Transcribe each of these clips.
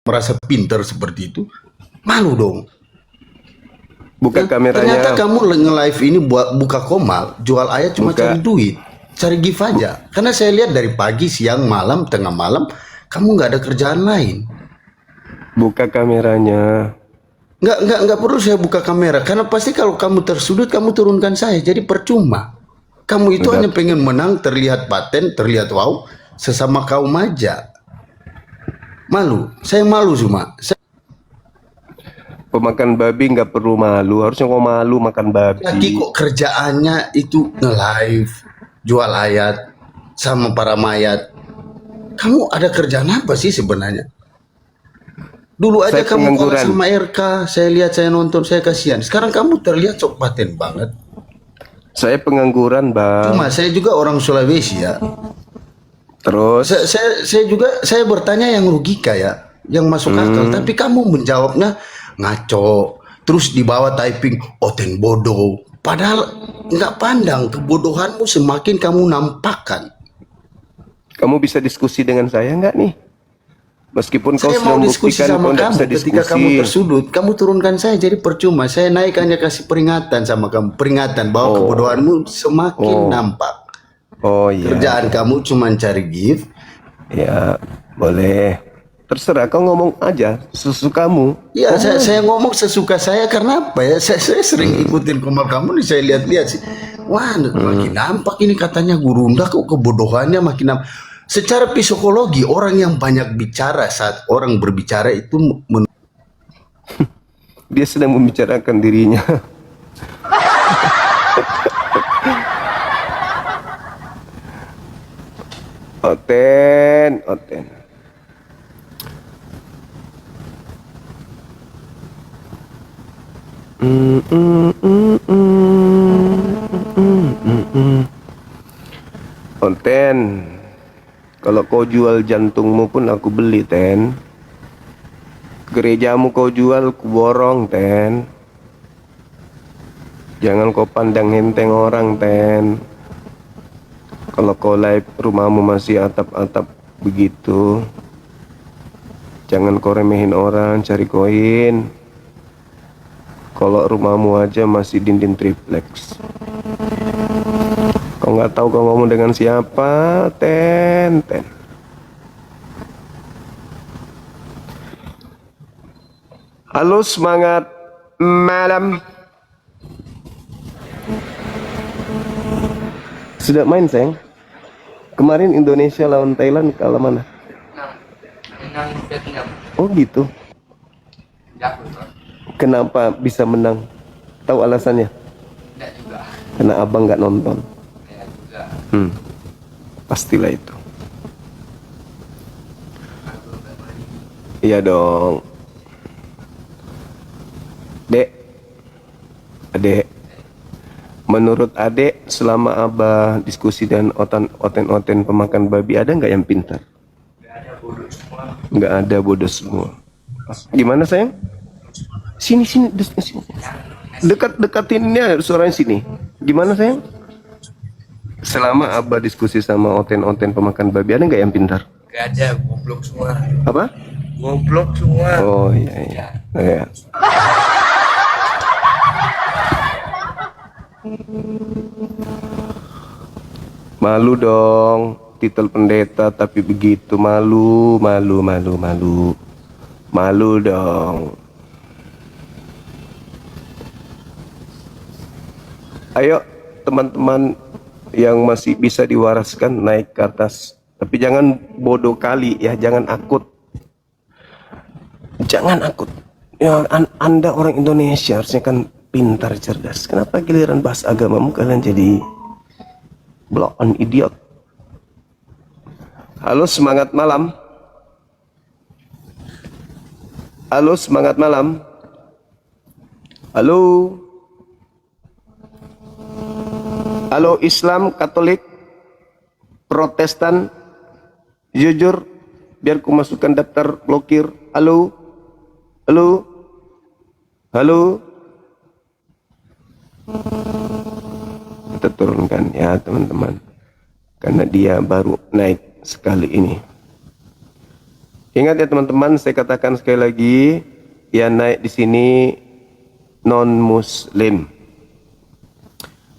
merasa pintar seperti itu, malu dong. Buka kameranya. Ternyata kamu nge-live ini buat buka komal, jual ayat cuma Buka. cari duit, cari gift aja. Karena saya lihat dari pagi, siang, malam, tengah malam, kamu nggak ada kerjaan lain. Buka kameranya. Nggak perlu saya buka kamera, karena pasti kalau kamu tersudut, kamu turunkan saya, jadi percuma. Kamu itu hanya pengen menang, terlihat paten, terlihat wow, sesama kaum aja. Malu, saya malu cuma. Pemakan babi nggak perlu malu, harusnya kau malu makan babi. Jadi kok kerjaannya itu nge-live, jual ayat, sama para mayat. Kamu ada kerjaan apa sih sebenarnya? Dulu aja Saya kamu kalah pengangguran. sama RK, saya lihat, saya nonton, saya kasihan. Sekarang kamu terlihat sok paten banget. Saya pengangguran, Bang. Cuma saya juga orang Sulawesi ya. Terus Saya juga saya bertanya yang logika ya, yang masuk akal. Tapi kamu menjawabnya ngaco. Terus di bawah typing oten bodoh. Padahal nggak pandang kebodohanmu semakin kamu nampakkan. kamu bisa diskusi dengan saya nggak nih? Meskipun kau Saya sudah mau diskusi membuktikan sama kau nggak kamu. bisa Ketika diskusi. kamu tersudut, kamu turunkan saya jadi percuma. Saya naik hanya kasih peringatan sama kamu, peringatan bahwa kebodohanmu semakin nampak. Oh iya. Kerjaan kamu cuma cari gift. Ya, boleh. Terserah kau ngomong aja sesukamu. Ya, saya ngomong sesuka saya karena apa ya? Saya sering ikutin komal kamu nih, saya lihat-lihat sih. Wah, makin nampak ini katanya Gurunda kok kebodohannya makin nampak. Secara psikologi, orang yang banyak bicara saat orang berbicara itu Dia sedang membicarakan dirinya. Oten. Oten. Kalau kau jual jantungmu pun aku beli, Ten. Gerejamu kau jual, ku borong, Ten. Jangan kau pandang enteng orang, Ten. Kalau kau live rumahmu masih atap-atap begitu, jangan kau remehin orang, cari koin. Kalau rumahmu aja masih dinding triplex. Kau nggak tahu kau ngomong dengan siapa, Ten. Halo, semangat malam. Sudah main, sayang? Kemarin Indonesia lawan Thailand kalah mana? Menang Vietnam. Oh gitu. Jago tuh. Kenapa bisa menang? Tahu alasannya? Tidak juga. Karena abang nggak nonton. Ya juga. Pastilah itu. Iya dong. Adek. Menurut adek, selama abah diskusi dengan oten pemakan babi, ada nggak yang pintar? Nggak ada, bodoh semua. Gimana, sayang? Sini. Dekatinnya suaranya sini. Gimana, sayang? Selama abah diskusi sama oten pemakan babi, ada nggak yang pintar? Gak ada, goblok semua. Apa? Goblok semua. Oh iya. Malu dong, titel pendeta tapi begitu, malu dong. Ayo teman-teman yang masih bisa diwaraskan naik ke atas, tapi jangan bodoh kali ya, jangan akut ya. Anda orang Indonesia harusnya kan pintar, cerdas. Kenapa giliran bahas agamamu kalian jadi blow on idiot? Halo, semangat malam. Halo, semangat malam. Halo, Islam, Katolik, Protestan, jujur, biar ku masukkan daftar blokir. Halo. Kita turunkan ya teman-teman, karena dia baru naik sekali ini. Ingat ya teman-teman, saya katakan sekali lagi, yang naik di sini non muslim.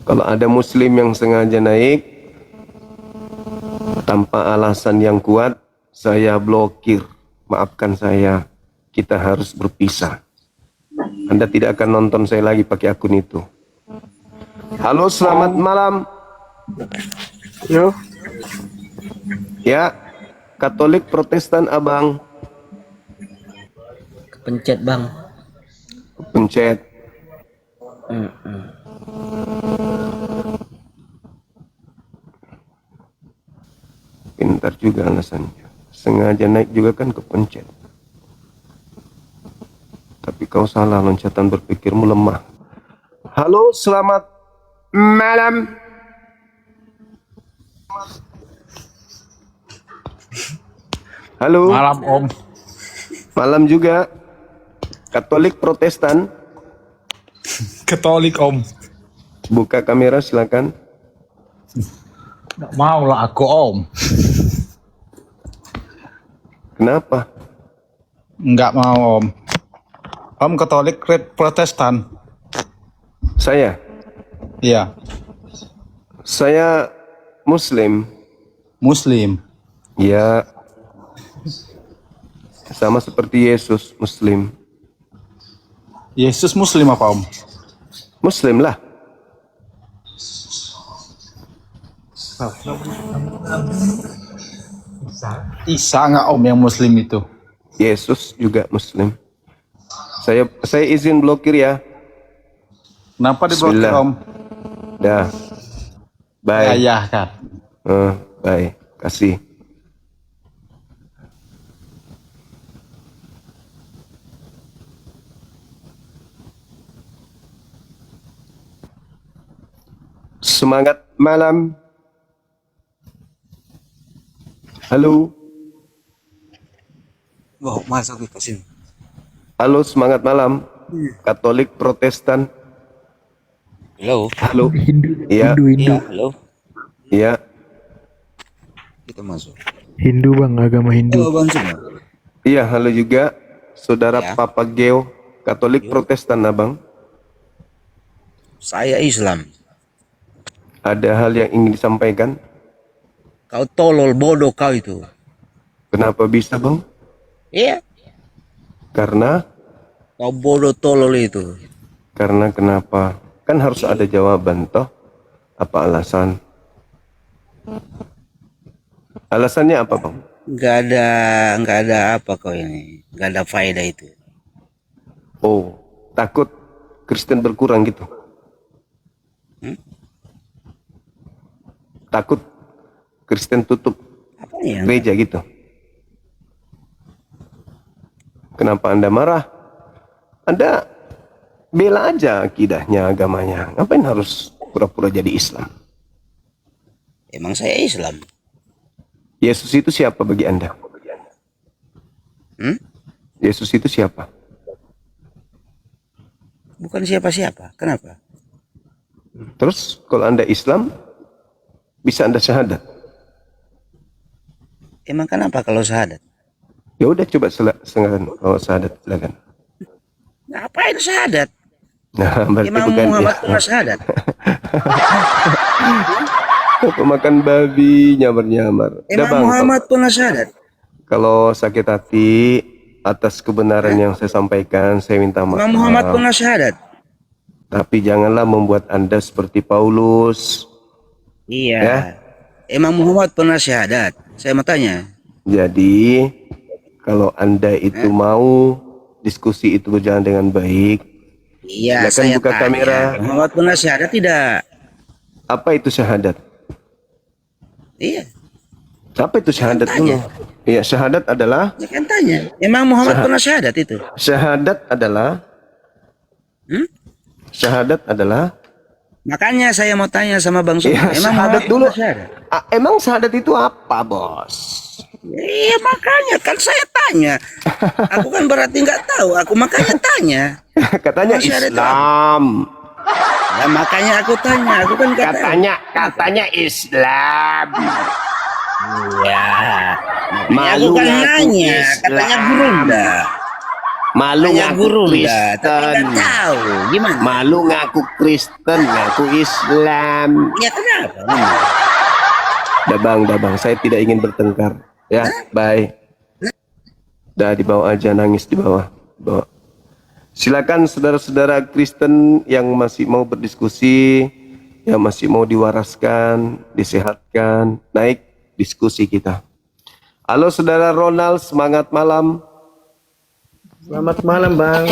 Kalau ada muslim yang sengaja naik tanpa alasan yang kuat, saya blokir. Maafkan saya, kita harus berpisah. Anda tidak akan nonton saya lagi pakai akun itu. Halo, selamat malam. Yo, Ya, Katolik Protestan abang. Pencet bang. Pencet. Pintar juga alasannya. Sengaja naik juga kan kepencet. Tapi kau salah, loncatan berpikirmu lemah. Halo, selamat malam. Halo. malam Om. Malam juga. Katolik Protestan. Katolik Om. Buka kamera silakan. Nggak mau lah aku Om. Kenapa? Nggak mau Om. Om Katolik Protestan. Saya. Iya. Saya Muslim. Muslim. Ya. Sama seperti Yesus, Muslim. Yesus Muslim apa Om? Muslim lah. Isa nggak Om yang Muslim itu? Yesus juga Muslim. Saya izin blokir ya. Kenapa diblokir Bismillah. Om? Dah. Bye. Ayah kan. Bye. Kasih. Semangat malam. Halo. Wah, masuk ke sini. Halo, semangat malam. Katolik Protestan. Halo. Halo. Iya. Iya, halo. Iya. Kita masuk. Hindu bang, agama Hindu. Halo bang semua. Iya, halo juga. Saudara Ya. Papa Geo, Katolik Protestan abang. Saya Islam. Ada hal yang ingin disampaikan? Kau tolol bodoh kau itu. Kenapa bisa bang? Iya. Karena Kau bodoh tolol itu. kenapa? Kan harus ada jawaban toh. Apa alasan? Alasannya apa bang? Nggak ada apa kau ini. Nggak ada faedah itu. Oh, takut Kristen berkurang gitu. Takut Kristen tutup Apa nih yang? gereja gitu. Kenapa Anda marah? Anda bela aja akidahnya, agamanya. Ngapain harus pura-pura jadi Islam? Emang saya Islam. Yesus itu siapa bagi Anda? Yesus itu siapa? Bukan siapa-siapa. Kenapa? Terus kalau Anda Islam, bisa Anda syahadat? Emang kenapa kalau syahadat? Ya udah coba silakan kalau syahadat silakan. Ngapain syahadat? Nah, berarti Imam bukan Muhammad ya. pernah syahadat. Pemakan babi nyamar-nyamar. Udah, Imam Bang, Muhammad pernah syahadat. kalau sakit hati atas kebenaran yang saya sampaikan, saya minta maaf. Imam Muhammad pernah syahadat. Tapi janganlah membuat Anda seperti Paulus. Iya. Ya. Imam Muhammad pernah syahadat. Saya mau tanya. Jadi, kalau Anda itu mau diskusi itu berjalan dengan baik, Iya, silakan saya buka tanya. kamera. Muhammad pernah syahadat tidak? Apa itu syahadat? Iya. Apa itu syahadat dulu? Iya, syahadat adalah Saya kan tanya. Imam Muhammad pernah syahadat itu? syahadat adalah syahadat adalah Makanya saya mau tanya sama Bang Sum. ya, Imam syahadat Muhammad dulu. pernah syahadat? Emang syahadat itu apa, Bos? Iya makanya kan saya tanya. Aku kan berarti nggak tahu. Aku makanya tanya. Katanya Emang syahadat itu Islam. Ya makanya aku tanya. Aku kan nggak tahu. Katanya Islam. Iya. Makanya aku Malu kan ngaku nanya, katanya Islam. Gurunda. Malu Katanya ngaku Gurunda, tapi Kristen. nggak tahu gimana. Malu ngaku Kristen, ngaku Islam. Ya kenapa? Dah bang, saya tidak ingin bertengkar. Ya, bye. Dah dibawa aja, nangis di bawah. Bawa. Silakan saudara-saudara Kristen yang masih mau berdiskusi, yang masih mau diwaraskan, disehatkan, naik diskusi kita. Halo saudara Ronald, semangat malam. Selamat malam Bang.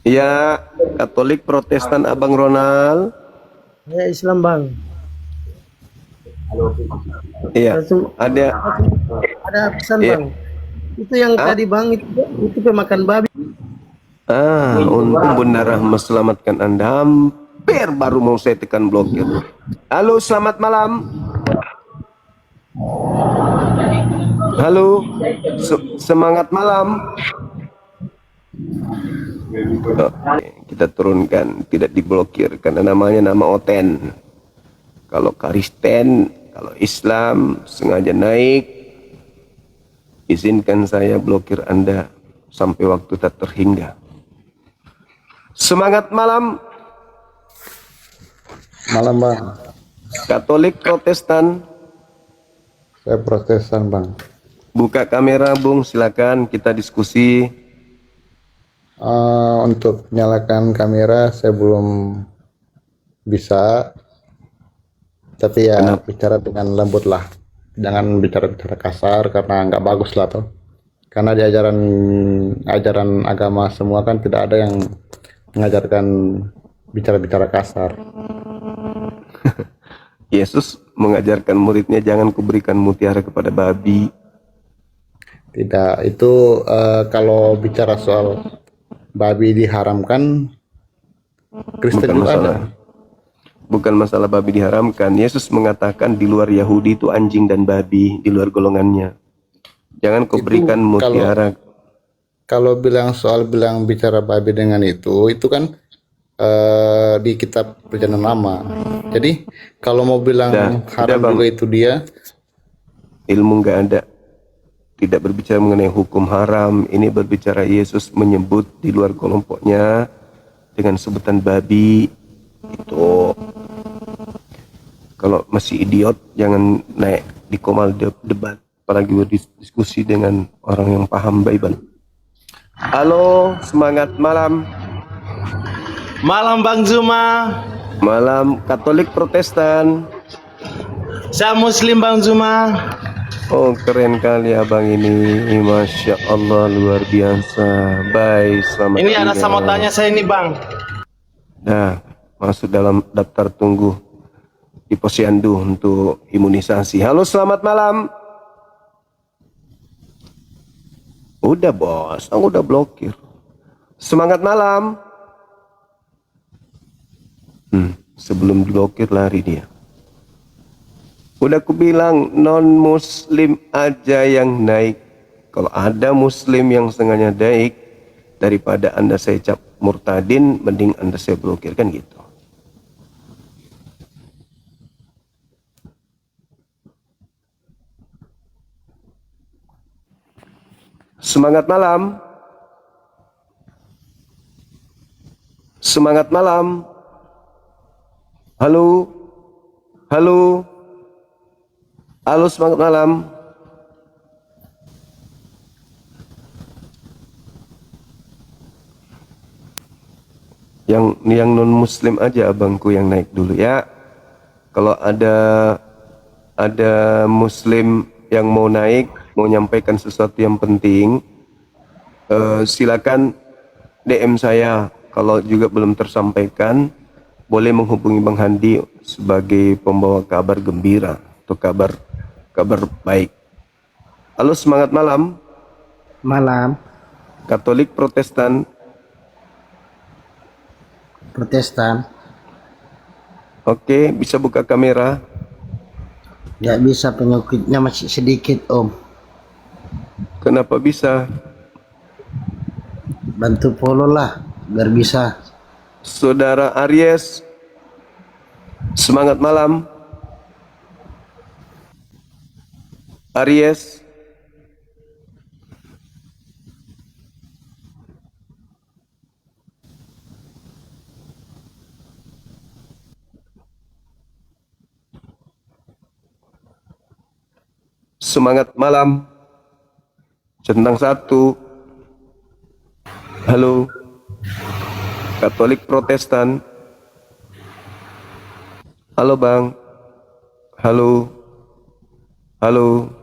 Ya, Katolik Protestan Abang Ronald. Saya Islam Bang. Iya, ada. Ada pesan Iya. Bang. Itu yang tadi Bang itu pemakan babi. Untung Bunda Rahma selamatkan Anda. Hampir baru mau saya tekan blokir. Halo, selamat malam. Halo, semangat malam. Oke, kita turunkan, tidak diblokir karena namanya nama Oten. Kalau Kristen, kalau Islam sengaja naik, izinkan saya blokir Anda sampai waktu tak terhingga. Semangat malam. Malam Bang, Katolik Protestan. saya Protestan Bang. Buka kamera Bung, silakan kita diskusi. Untuk nyalakan kamera saya belum bisa, tapi ya Kenapa? bicara dengan lembut lah, jangan bicara-bicara kasar karena nggak bagus lah tuh. Karena di ajaran agama semua kan tidak ada yang mengajarkan bicara-bicara kasar. Yesus mengajarkan muridnya jangan kuberikan mutiara kepada babi. Tidak, itu kalau bicara soal babi diharamkan, Kristen Bukan juga ada. masalah. Bukan masalah babi diharamkan. Yesus mengatakan di luar Yahudi itu anjing dan babi, di luar golongannya. Jangan kau berikan mutiara. Kalau bilang bicara babi dengan itu kan di kitab Perjanjian Lama. Jadi kalau mau bilang haram Bang. juga itu dia. Ilmu nggak ada. Tidak berbicara mengenai hukum haram. Ini berbicara Yesus menyebut di luar kelompoknya dengan sebutan babi. Itu kalau masih idiot jangan naik di komal debat, apalagi berdiskusi dengan orang yang paham Bible. Halo, semangat malam. Malam Bang Zuma. Malam Katolik Protestan. Saya Muslim Bang Zuma. Oh, keren kali abang ini. Masya Allah, luar biasa. Baik, selamat Ini ada tinggal. sama tanya saya ini Bang. Nah, masuk dalam daftar tunggu di Posyandu untuk imunisasi. Halo, selamat malam. Udah bos, aku udah blokir. Semangat malam. Sebelum diblokir lari dia. Udah aku bilang non muslim aja yang naik. Kalau ada muslim yang sengaja naik, daripada Anda saya cap murtadin, mending Anda saya blokir, kan gitu. Semangat malam. Semangat malam. Halo. Halo. Halo, semangat malam. Yang non muslim aja abangku yang naik dulu ya. Kalau ada muslim yang mau naik, mau nyampaikan sesuatu yang penting, silakan DM saya. Kalau juga belum tersampaikan, boleh menghubungi Bang Handi sebagai pembawa kabar gembira atau kabar baik. Halo, semangat malam. Malam. Katolik Protestan. Protestan. Oke, bisa buka kamera. Nggak bisa, pengikutnya masih sedikit Om. Kenapa bisa? Bantu follow lah biar bisa. Saudara Aries, semangat malam. Aries, semangat malam. Centang 1. Halo. Katolik Protestan. Halo Bang. Halo. Halo.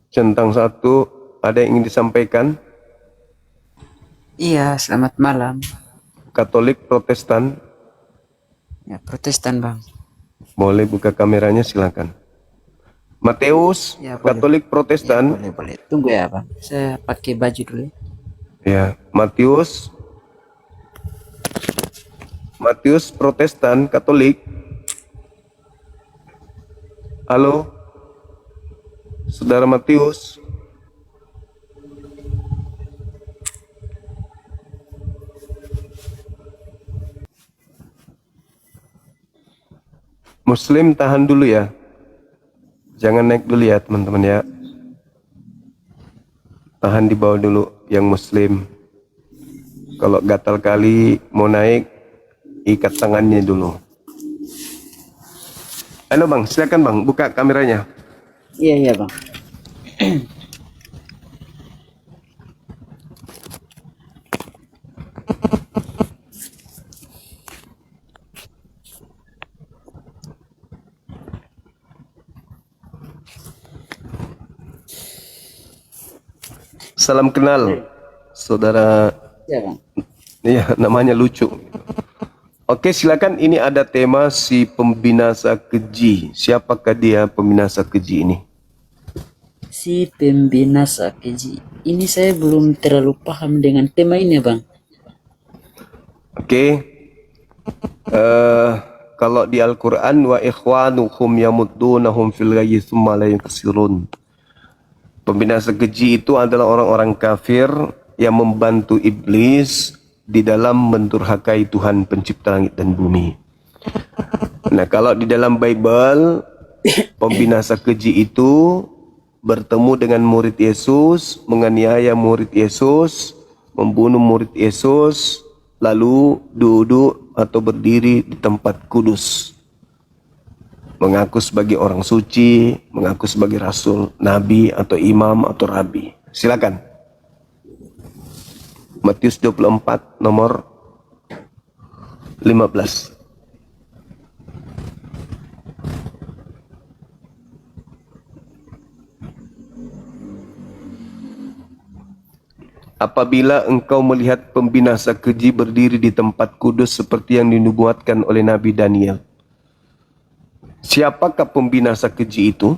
Centang 1, ada yang ingin disampaikan? Iya, selamat malam. Katolik Protestan, Ya, Protestan, Bang. boleh buka kameranya silakan. Mateus, Ya, boleh. Katolik Ya, Protestan. boleh. Tunggu ya, Bang. Saya pakai baju dulu. Ya, Matius. Matius Protestan, Katolik. Halo. Saudara Matius. Muslim tahan dulu ya. Jangan naik dulu ya teman-teman ya. Tahan di bawah dulu yang Muslim. Kalau gatal kali mau naik, ikat tangannya dulu. Halo Bang, silakan Bang, buka kameranya. Iya, Bang. Salam kenal, saudara. Iya, Bang. Iya, namanya lucu. Oke, silakan. Ini ada tema si pembinasa keji. Siapakah dia pembinasa keji ini? Si pembinasa keji. Ini saya belum terlalu paham dengan tema ini, Bang. Oke. Kalau di Al-Quran, wa ikhwanuhum yamuddunahum fil ghayyi tsumma la yuqsirun. Pembinasa keji itu adalah orang-orang kafir yang membantu iblis di dalam mendurhakai Tuhan pencipta langit dan bumi. Nah, kalau di dalam Bible, pembinasa keji itu bertemu dengan murid Yesus, menganiaya murid Yesus, membunuh murid Yesus, lalu duduk atau berdiri di tempat kudus, mengaku sebagai orang suci, mengaku sebagai rasul, nabi atau imam atau rabi. Silakan. Matius 24 nomor 15. Apabila engkau melihat pembinasa keji berdiri di tempat kudus seperti yang dinubuatkan oleh Nabi Daniel. Siapakah pembinasa keji itu?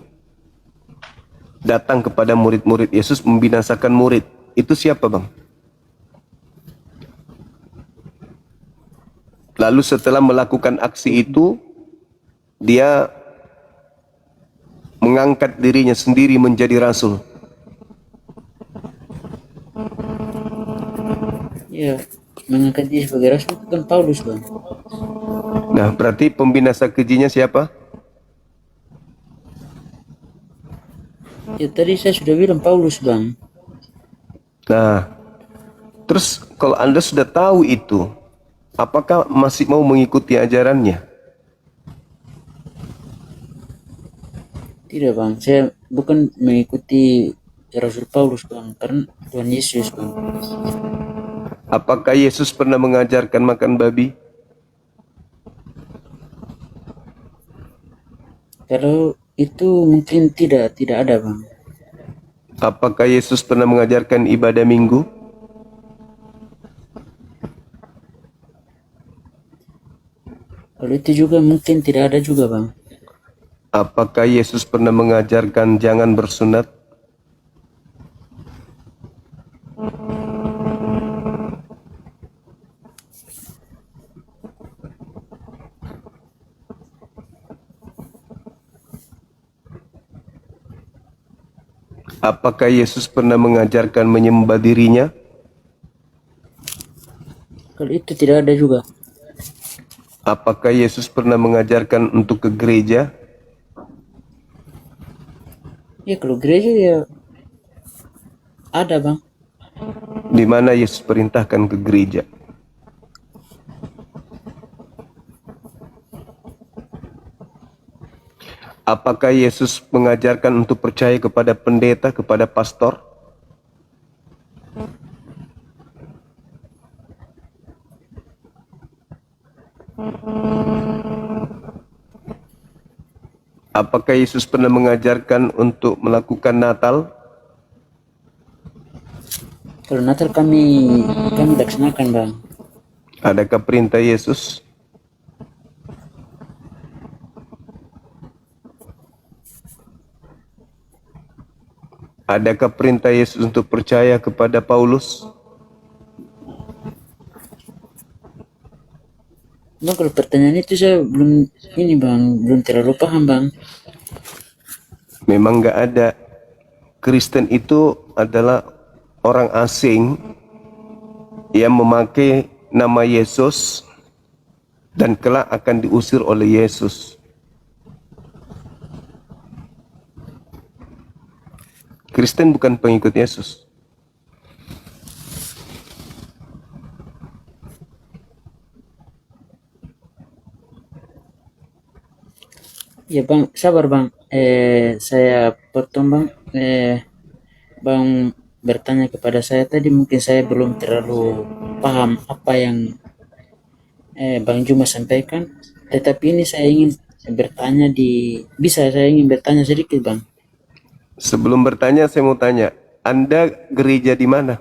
Datang kepada murid-murid Yesus membinasakan murid. Itu siapa Bang? Lalu setelah melakukan aksi itu, dia mengangkat dirinya sendiri menjadi rasul. Ya, mengangkat diri sebagai rasul itu kan Paulus, Bang. Nah, berarti pembinasa kejinya siapa? Ya, tadi saya sudah bilang Paulus, Bang. Nah, terus kalau Anda sudah tahu itu, apakah masih mau mengikuti ajarannya? Tidak, Bang. Saya bukan mengikuti Rasul Paulus, Bang. Karena Tuhan Yesus, Bang. Apakah Yesus pernah mengajarkan makan babi? Kalau itu mungkin tidak ada, Bang. Apakah Yesus pernah mengajarkan ibadah minggu? Kalau itu juga mungkin tidak ada juga, Bang. Apakah Yesus pernah mengajarkan jangan bersunat? Apakah Yesus pernah mengajarkan menyembah dirinya? Kalau itu tidak ada juga. Apakah Yesus pernah mengajarkan untuk ke gereja? Ya kalau gereja ya ada bang. Di mana Yesus perintahkan ke gereja? Apakah Yesus mengajarkan untuk percaya kepada pendeta, kepada pastor? Apakah Yesus pernah mengajarkan untuk melakukan Natal? Kalau Natal kami laksanakan bang. Adakah perintah Yesus? Adakah perintah Yesus untuk percaya kepada Paulus? Bang kalau pertanyaan itu saya belum ini bang, belum terlalu paham bang. Memang nggak ada. Kristen itu adalah orang asing yang memakai nama Yesus dan kelak akan diusir oleh Yesus. Kristen bukan pengikut Yesus. Ya bang, sabar bang. Saya potong bang. Bang bertanya kepada saya tadi mungkin saya belum terlalu paham apa yang Bang Juma sampaikan. Tetapi ini saya ingin bertanya saya ingin bertanya sedikit bang. Sebelum bertanya, saya mau tanya, Anda gereja di mana?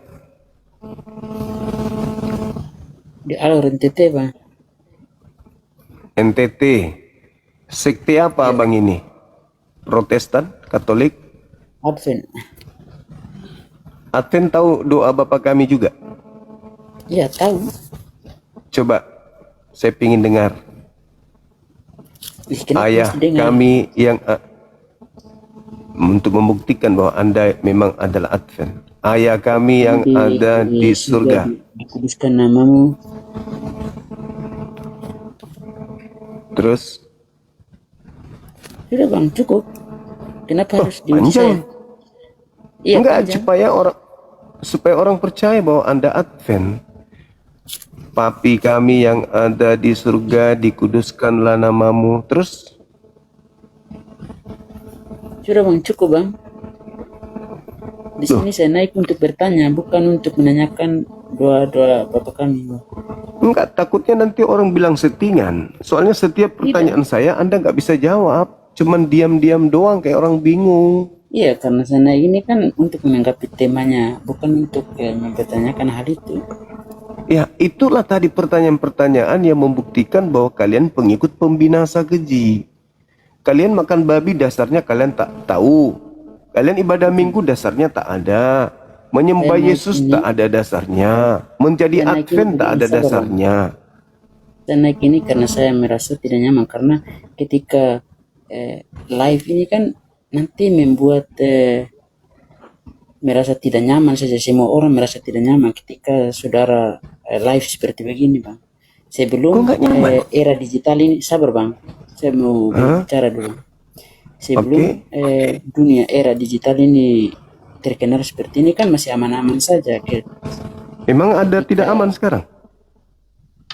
Di Alor NTT bang. NTT. Sekte apa abang ini? Protestan? Katolik? Advent. Advent tahu doa Bapa kami juga? Ya tahu. Coba, saya ingin dengar. Kenapa Ayah mesti dengar? kami yang untuk membuktikan bahwa Anda memang adalah Advent. Ayah kami yang ada di surga. Dikuduskan namamu. Terus, Sudah bang, cukup. Kenapa harus diuji panjang. saya? Iya, Enggak, panjang. supaya orang percaya bahwa Anda Advent. Papi kami yang ada di surga, dikuduskanlah namamu. Terus, Sudah bang, cukup bang. Di sini saya naik untuk bertanya, bukan untuk menanyakan doa-doa Bapak kami. Bang. enggak, takutnya nanti orang bilang settingan. Soalnya setiap pertanyaan saya Anda nggak bisa jawab. Cuman diam-diam doang kayak orang bingung. Iya, karena saya naik ini kan untuk menanggapi temanya, bukan untuk mempertanyakan hal itu. Ya, itulah tadi pertanyaan-pertanyaan yang membuktikan bahwa kalian pengikut pembinasa keji. Kalian makan babi dasarnya kalian tak tahu. Kalian ibadah minggu dasarnya tak ada. Menyembah Yesus tak ada dasarnya. Menjadi Advent tak ada dasarnya. Saya naik ini karena saya merasa tidak nyaman, karena ketika live ini kan nanti membuat merasa tidak nyaman saja. Semua orang merasa tidak nyaman ketika saudara live seperti begini bang. Sebelum era digital ini, sabar bang, saya mau bicara dulu. Sebelum dunia era digital ini terkenal seperti ini kan masih aman-aman saja. Emang ada tidak aman sekarang?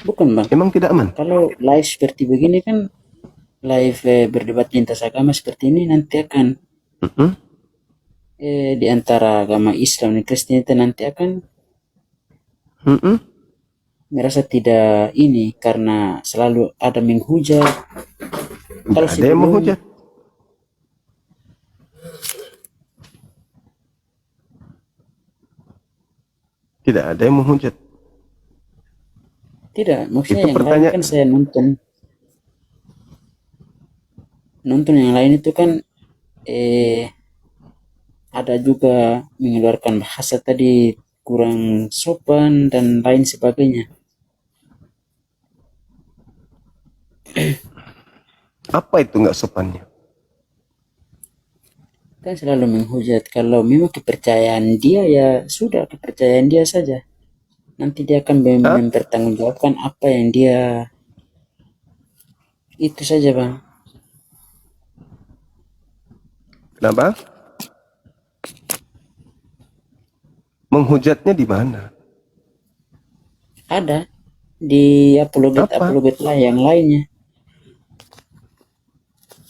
Bukan bang. Emang tidak aman? Kalau live seperti begini kan, live berdebat lintas agama seperti ini nanti akan di antara agama Islam dan Kristen itu nanti akan merasa tidak ini karena selalu ada menghujat. Kalau ada yang menghujat. Tidak ada yang menghujat. Tidak, maksudnya Itu yang lain kan saya nonton yang lain itu kan ada juga mengeluarkan bahasa tadi kurang sopan dan lain sebagainya. Apa itu nggak sopannya? kan selalu menghujat. Kalau memang kepercayaan dia, ya sudah kepercayaan dia saja. Nanti dia akan mempertanggungjawabkan apa yang dia, itu saja bang. Kenapa? Menghujatnya di mana? Ada di upload lah yang lainnya.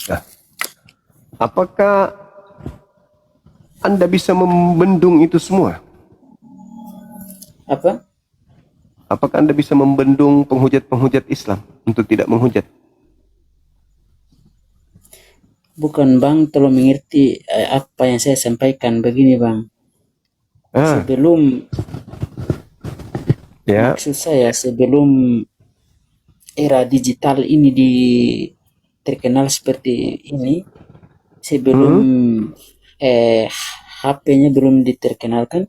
Nah, apakah Anda bisa membendung itu semua? Apa? Apakah Anda bisa membendung penghujat-penghujat Islam untuk tidak menghujat? Bukan bang, tolong mengerti apa yang saya sampaikan begini bang. Sebelum maksud saya sebelum era digital ini terkenal seperti ini, sebelum HP-nya belum diterkenalkan,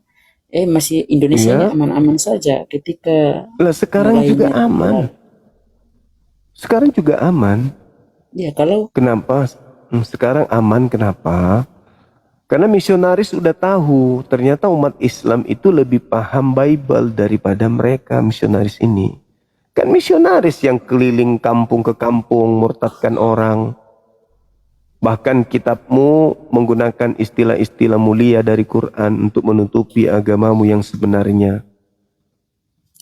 masih Indonesia aman-aman saja ketika. Lah sekarang juga aman. Sekarang juga aman. Ya kalau. Kenapa? Sekarang aman kenapa? Karena misionaris udah tahu ternyata umat Islam itu lebih paham Bible daripada mereka misionaris ini. Kan misionaris yang keliling kampung ke kampung murtadkan orang. Bahkan kitabmu menggunakan istilah-istilah mulia dari Quran untuk menutupi agamamu yang sebenarnya.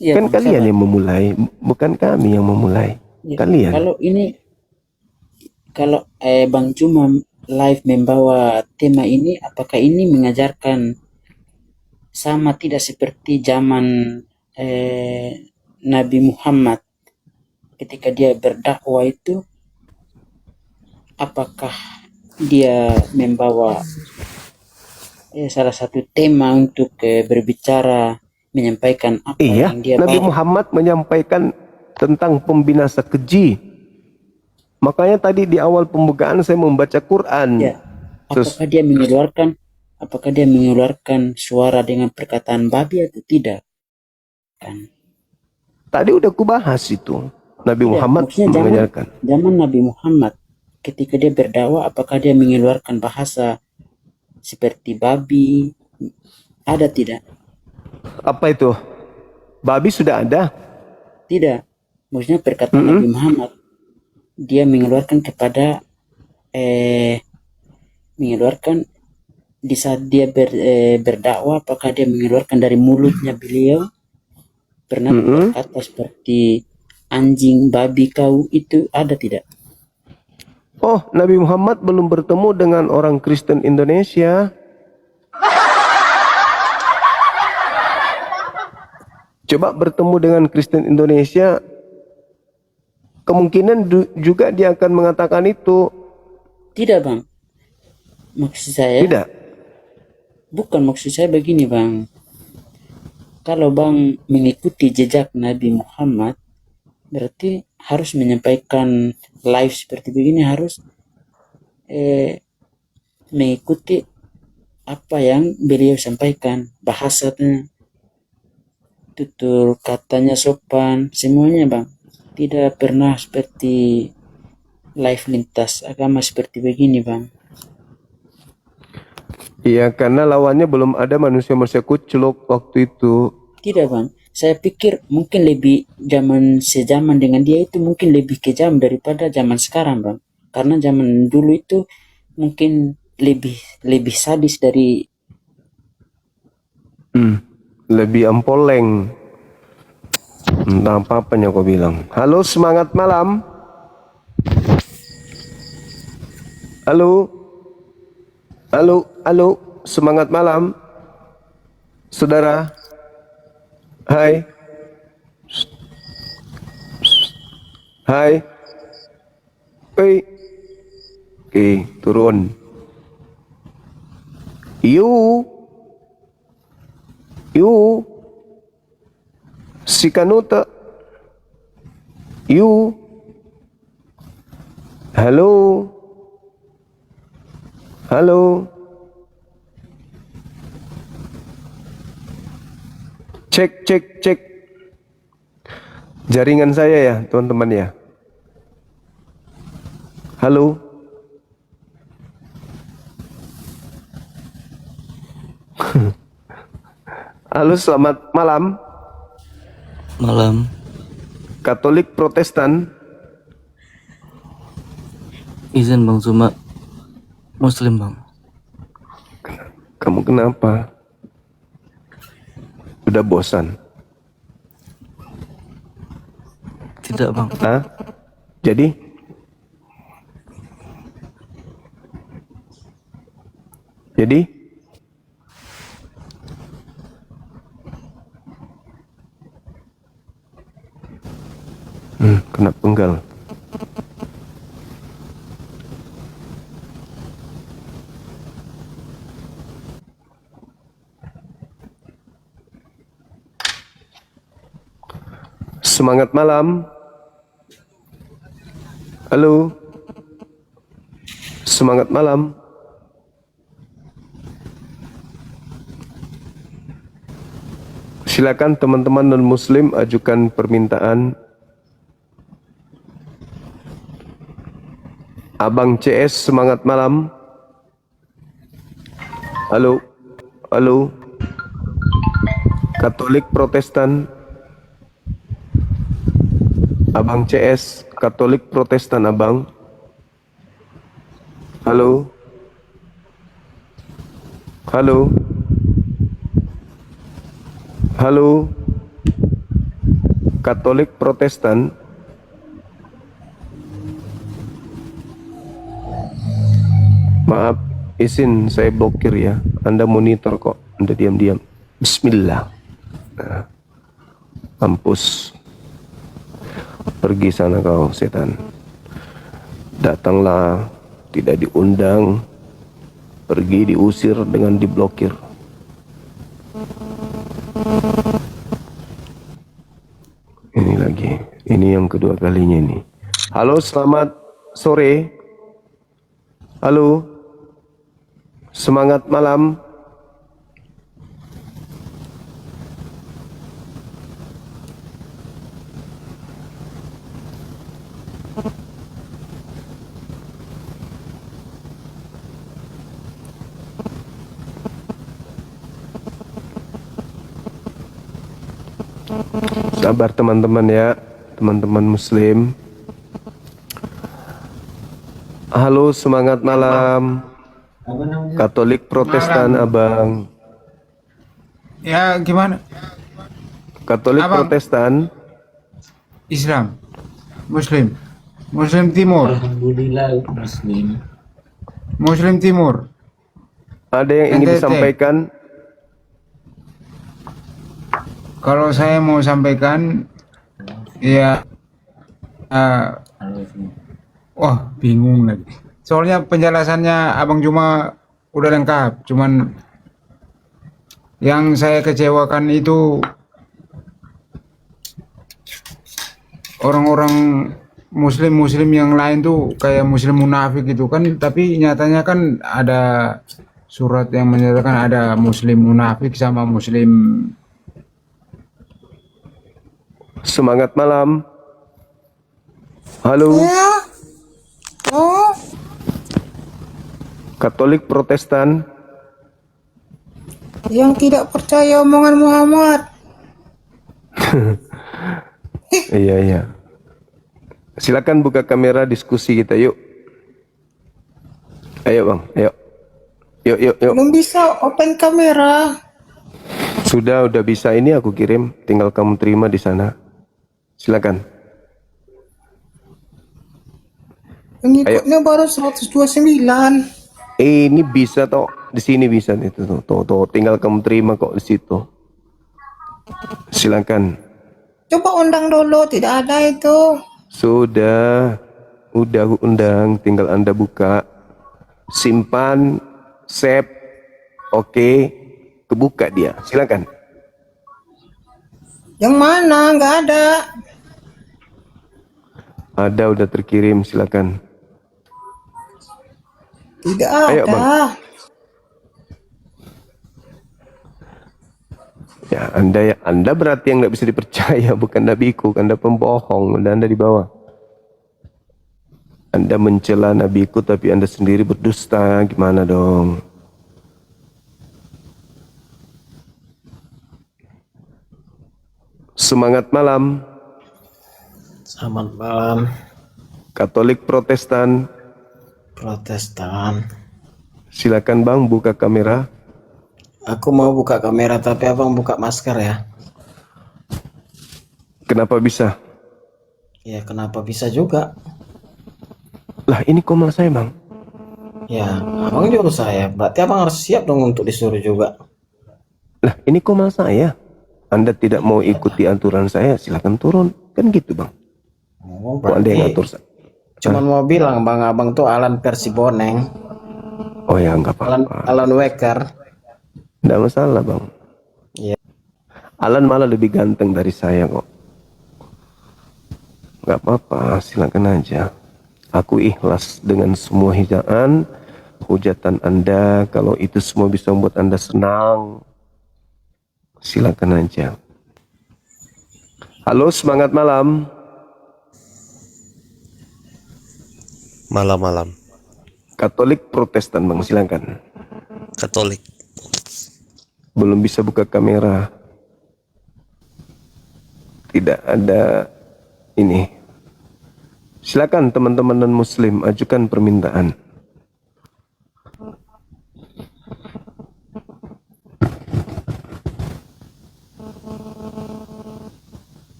Ya, kan kalian yang memulai, bukan kami yang memulai. Ya, kalian. Kalau Bang Cuma live membawa tema ini, apakah ini mengajarkan sama tidak seperti zaman Nabi Muhammad ketika dia berdakwah itu? Apakah dia membawa salah satu tema untuk berbicara, menyampaikan apa yang dia Nabi bawa? Muhammad menyampaikan tentang pembinasa keji. Makanya tadi di awal pembukaan saya membaca Quran. Ya. Apakah dia mengeluarkan suara dengan perkataan babi atau tidak? Kan. Tadi udah kubahas itu. Nabi Muhammad mengajarkan. Zaman Nabi Muhammad ketika dia berdakwah, apakah dia mengeluarkan bahasa seperti babi? Ada tidak? Apa itu? Babi sudah ada? Tidak. Maksudnya perkataan Nabi Muhammad, dia mengeluarkan mengeluarkan di saat dia berdakwah, apakah dia mengeluarkan dari mulutnya beliau pernah berkata seperti anjing, babi, kau, itu ada tidak? Oh, Nabi Muhammad belum bertemu dengan orang Kristen Indonesia. Coba bertemu dengan Kristen Indonesia, kemungkinan juga dia akan mengatakan itu. Tidak bang, maksud saya tidak. Bukan, maksud saya begini bang. Kalau bang mengikuti jejak Nabi Muhammad, berarti harus menyampaikan live seperti begini, harus mengikuti apa yang beliau sampaikan, bahasanya, tutur katanya sopan, semuanya bang. Tidak pernah seperti live lintas agama seperti begini bang. Iya, karena lawannya belum ada manusia-manusia kucluk waktu itu. Tidak bang, saya pikir mungkin lebih sejaman dengan dia itu mungkin lebih kejam daripada zaman sekarang bang. Karena zaman dulu itu mungkin lebih sadis dari. Lebih empoleng. Entah apa-apanya kau bilang. Halo, semangat malam. Halo. Halo, halo, semangat malam. Saudara. Hai. Hai. Oke, turun. You. Si Kanuta. You. Halo. Halo. Cek. Jaringan saya ya, teman-teman ya. Halo. Halo, selamat malam. Malam. Katolik Protestan. Izin Bang, cuma Muslim Bang. Kamu kenapa? Udah bosan? Tidak Bang. Hah? Jadi? Jadi? Kena penggal. Semangat malam. Halo. Semangat malam. Silakan teman-teman non-muslim ajukan permintaan. Abang CS, semangat malam. Halo. Halo. Katolik Protestan. Abang CS, Katolik Protestan abang. Halo. Halo. Halo. Katolik Protestan. Maaf, izin saya blokir ya. Anda monitor kok. Anda diam-diam. Bismillah. Nah, mampus. Pergi sana kau setan. Datanglah, tidak diundang. Pergi diusir dengan diblokir. Ini lagi. Ini yang kedua kalinya ini. Halo, selamat sore. Halo. Semangat malam. Sabar teman-teman ya, teman-teman muslim. Halo, semangat malam. Katolik Protestan abang. Ya gimana? Katolik Abang. Protestan. Islam, Muslim, Muslim Timur, Alhamdulillah Muslim. Muslim Timur. Ada yang ingin NTT. disampaikan? Kalau saya mau sampaikan, ya, wah bingung lagi. Soalnya penjelasannya Abang Juma udah lengkap, cuman yang saya kecewakan itu orang-orang muslim yang lain tuh kayak muslim munafik gitu kan, tapi nyatanya kan ada surat yang menyatakan ada muslim munafik sama muslim. Semangat malam. Halo. Katolik Protestan. Yang tidak percaya omongan Muhammad. Iya. Silakan buka kamera diskusi kita yuk. Ayo bang, ayo. Yuk. Belum bisa open kamera. Sudah bisa, ini aku kirim, tinggal kamu terima di sana. Silakan. Pengikutnya baru 129. Ini bisa toh, di sini bisa itu tuh, tinggal kamu terima kok di situ. Silakan. Coba undang dulu, tidak ada itu. Sudah aku undang, tinggal Anda buka, simpan, save, oke, kebuka dia. Silakan. Yang mana? Nggak ada. Ada, udah terkirim, silakan. Tidak Ayo, ada. Bang. Ya, Anda berarti yang nggak bisa dipercaya, bukan nabiku, Anda pembohong, Anda di bawah. Anda mencela nabiku tapi Anda sendiri berdusta, gimana dong? Semangat malam. Selamat malam. Katolik Protestan. Protestan. Silakan Bang buka kamera. Aku mau buka kamera tapi abang buka masker ya. Kenapa bisa? Ya kenapa bisa juga? Lah ini komal saya Bang. Ya abang nyuruh saya. Berarti abang harus siap dong untuk disuruh juga. Lah ini komal saya. Anda tidak mau ikuti aturan saya, silakan turun. Kan gitu Bang. Oh, Kok Anda yang ngatur saya? cuman mau bilang bang abang tuh Alan Persiboneng. Oh ya nggak Alan, apa-apa. Alan Waker. Nggak masalah Bang. Iya. Alan malah lebih ganteng dari saya kok. Nggak apa-apa, silakan aja. Aku ikhlas dengan semua hujatan Anda. Kalau itu semua bisa membuat Anda senang, silakan aja. Halo, semangat malam. Malam-malam. Katolik Protestan Bang, silakan. Katolik. Belum bisa buka kamera. Tidak ada ini. Silakan teman-teman non muslim ajukan permintaan.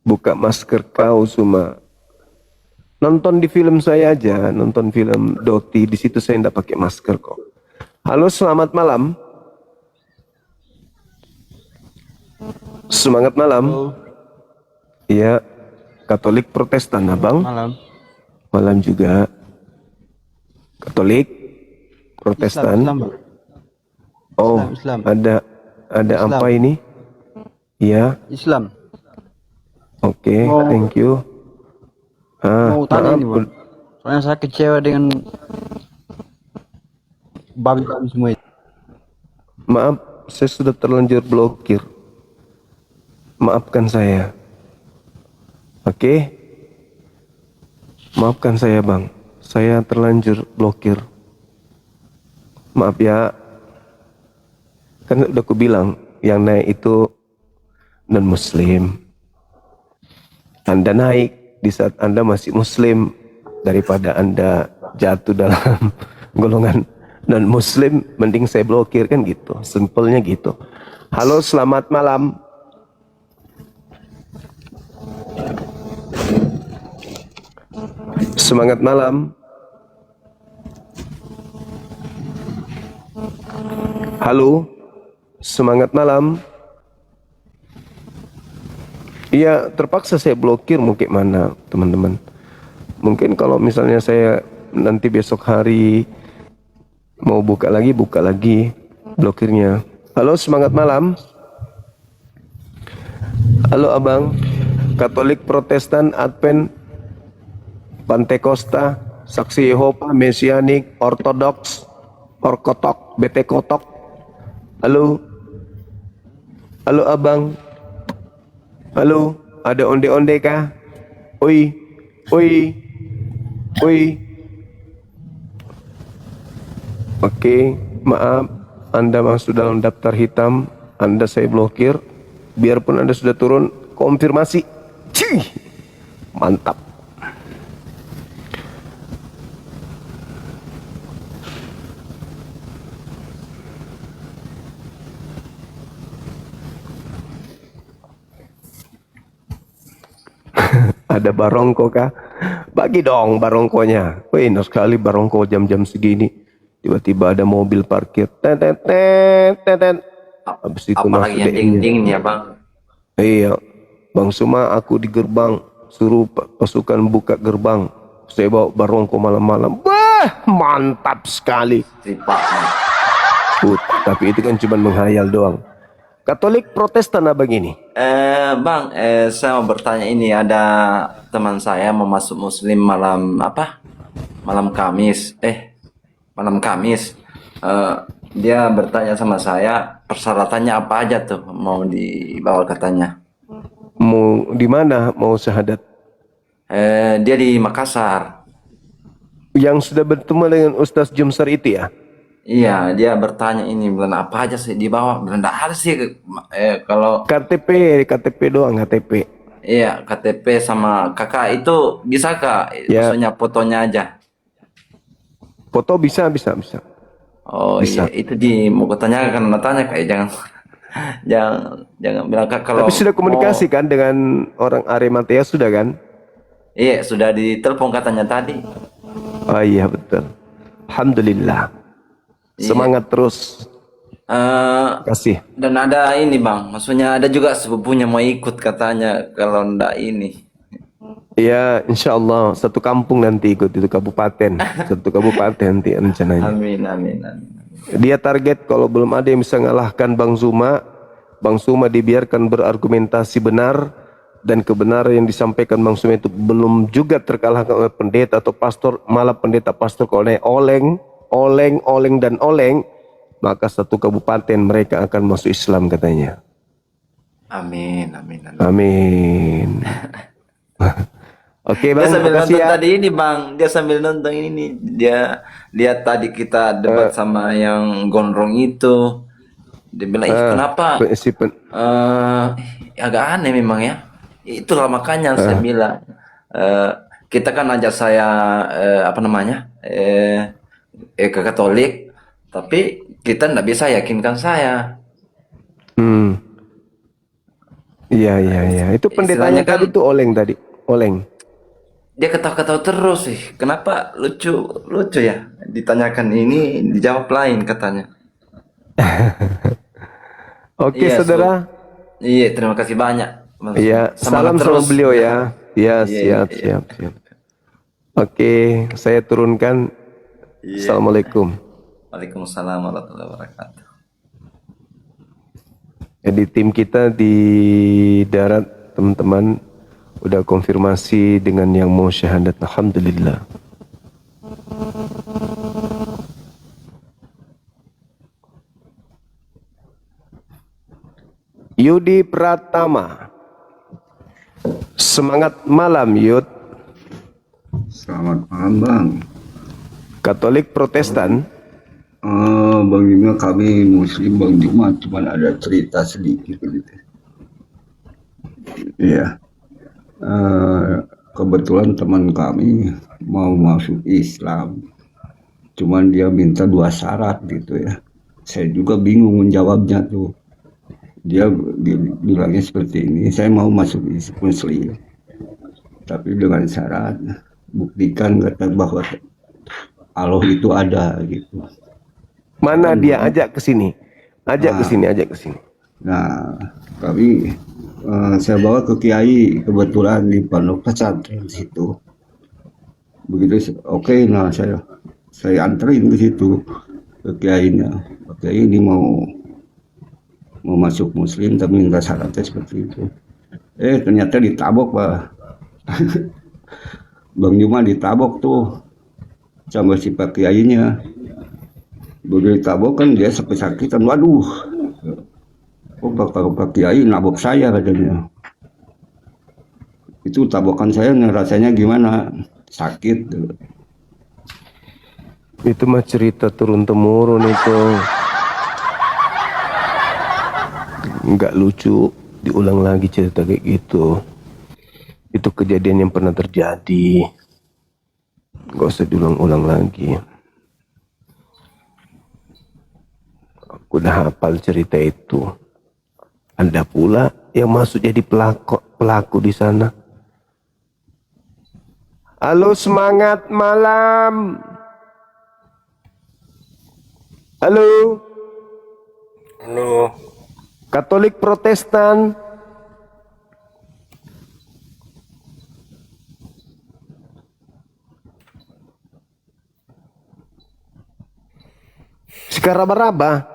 Buka masker kau Suma. Nonton di film saya aja, nonton film Doti, di situ saya tidak pakai masker kok. Halo, selamat malam. Semangat malam. Iya, Katolik Protestan Abang. Malam. Malam juga. Katolik Protestan. Islam, Bang. Oh, Islam. ada Islam. apa ini? Iya. Islam. Oke, Mau- thank you. Mau tanya maaf, nih Bang. Soalnya saya kecewa dengan babi-babi semua itu. maaf, saya sudah terlanjur blokir. Maafkan saya. Oke? Maafkan saya Bang. Saya terlanjur blokir. Maaf ya. Kan udah aku bilang yang naik itu non muslim. Anda naik di saat Anda masih muslim, daripada Anda jatuh dalam golongan non muslim, mending saya blokir, kan gitu. Simpelnya gitu. Halo, selamat malam. Semangat malam. Halo, semangat malam. Iya, terpaksa saya blokir, mau kayak mana teman-teman. Mungkin kalau misalnya saya nanti besok hari mau buka lagi blokirnya. Halo, semangat malam. Halo Abang, Katolik Protestan, Advent, Pantekosta, Saksi Yehova, Mesianik, Ortodoks, Orkotok, BT Kotok. Halo. Halo Abang. Halo, ada onde-onde kah? Oi. Oi. Oi. Oke, maaf, Anda masuk dalam daftar hitam. Anda saya blokir. Biarpun Anda sudah turun, konfirmasi. Cih, mantap. Ada barongko kah? Bagi dong barongkonya. Wih, enak sekali barongko jam-jam segini. Tiba-tiba ada mobil parkir. Tetet, tetet. Habis itu Apalagi yang dingin ya Bang. Iya, Bang Suma, aku di gerbang. Suruh pasukan buka gerbang. Saya bawa barongko malam-malam. Wah, mantap sekali. Tapi itu kan cuma menghayal doang. Katolik Protestan abang ini. Bang, saya mau bertanya ini, ada teman saya mau masuk Muslim malam apa? Malam Kamis. Malam Kamis. Dia bertanya sama saya, persyaratannya apa aja tuh mau dibawa katanya. Mau di mana mau syahadat? Dia di Makassar. Yang sudah bertemu dengan Ustaz Jumsar itu ya? Iya, dia bertanya ini bilang apa aja sih dibawa. Bilang enggak ada sih kalau KTP doang, KTP. iya KTP sama kakak itu bisa Kak? Ya. Maksudnya fotonya aja. Foto bisa. Oh Bisa. iya, itu mau kutanyakan, tanya kayak jangan jangan bilang Kak kalau Tapi sudah komunikasi mau, kan dengan orang Arematea sudah kan? iya sudah ditelepon katanya tadi. Oh iya betul. Alhamdulillah. Iya. Semangat terus. Kasih. Dan ada ini Bang, maksudnya ada juga sepupunya mau ikut katanya kalau ndak ini. Ya, insya Allah satu kampung nanti ikut itu kabupaten, satu kabupaten nanti rencananya. Amin. Dia target kalau belum ada yang bisa ngalahkan Bang Zuma dibiarkan berargumentasi benar dan kebenaran yang disampaikan Bang Zuma itu belum juga terkalahkan oleh pendeta atau pastor, malah pendeta pastor kalau oleng dan oleng, maka satu kabupaten mereka akan masuk Islam katanya. Amin. Oke Dia Bang, sambil terima kasih nonton ya. tadi ini Bang, dia sambil nonton ini, dia lihat tadi kita debat sama yang gondrong itu. Dia bilang, ih kenapa? Agak aneh memang ya. Itulah makanya saya bilang, kita kan ajak saya ke Katolik, tapi kita nggak bisa yakinkan saya. Iya. Itu pendetanya Istilahnya kan- tadi tuh oleng. Dia ketawa-ketawa terus sih. Kenapa lucu ya? Ditanyakan ini, dijawab lain katanya. Oke Iya, saudara. Iya, terima kasih banyak. Iya, salam Semangat sama terus. beliau ya. Iya, Iya. siap. Oke, saya turunkan. Iya. Assalamualaikum. Waalaikumsalam warahmatullahi wabarakatuh. Jadi tim kita di darat teman-teman udah konfirmasi dengan yang mau syahadat. Alhamdulillah. Yudi Pratama. Semangat malam Yud. Selamat malam Bang. Katolik Protestan. Bang Juma, kami Muslim Bang Juma, cuma ada cerita sedikit gitu. Iya. Kebetulan teman kami mau masuk Islam, cuman dia minta 2 syarat gitu ya. Saya juga bingung menjawabnya tuh. Dia bilangnya seperti ini, saya mau masuk Muslim, tapi dengan syarat buktikan kata bahwa Allah itu ada gitu. Mana dia ajak ke sini? Ajak ke sini. Nah, kami saya bawa ke kiai kebetulan di pondok pesantren situ. Begitu oke, nah saya anterin ke situ ke kiainya. Kiai ini mau masuk Muslim tapi minta syaratnya seperti itu. Ternyata ditabok Pak. Bang Juma ditabok tuh sama si Pak kiainya. Begitu ditabok kan dia sampai sakitan. Waduh. Pak Kiai nabok saya katanya. Itu tabokan saya rasanya gimana? Sakit. Itu mah cerita turun temurun itu. Nggak lucu diulang lagi cerita kayak gitu. Itu kejadian yang pernah terjadi. Nggak usah diulang-ulang lagi. Aku udah hafal cerita itu. Anda pula yang masuk jadi pelaku di sana. Halo, semangat malam. Halo. Katolik Protestan. Sekarang raba-raba.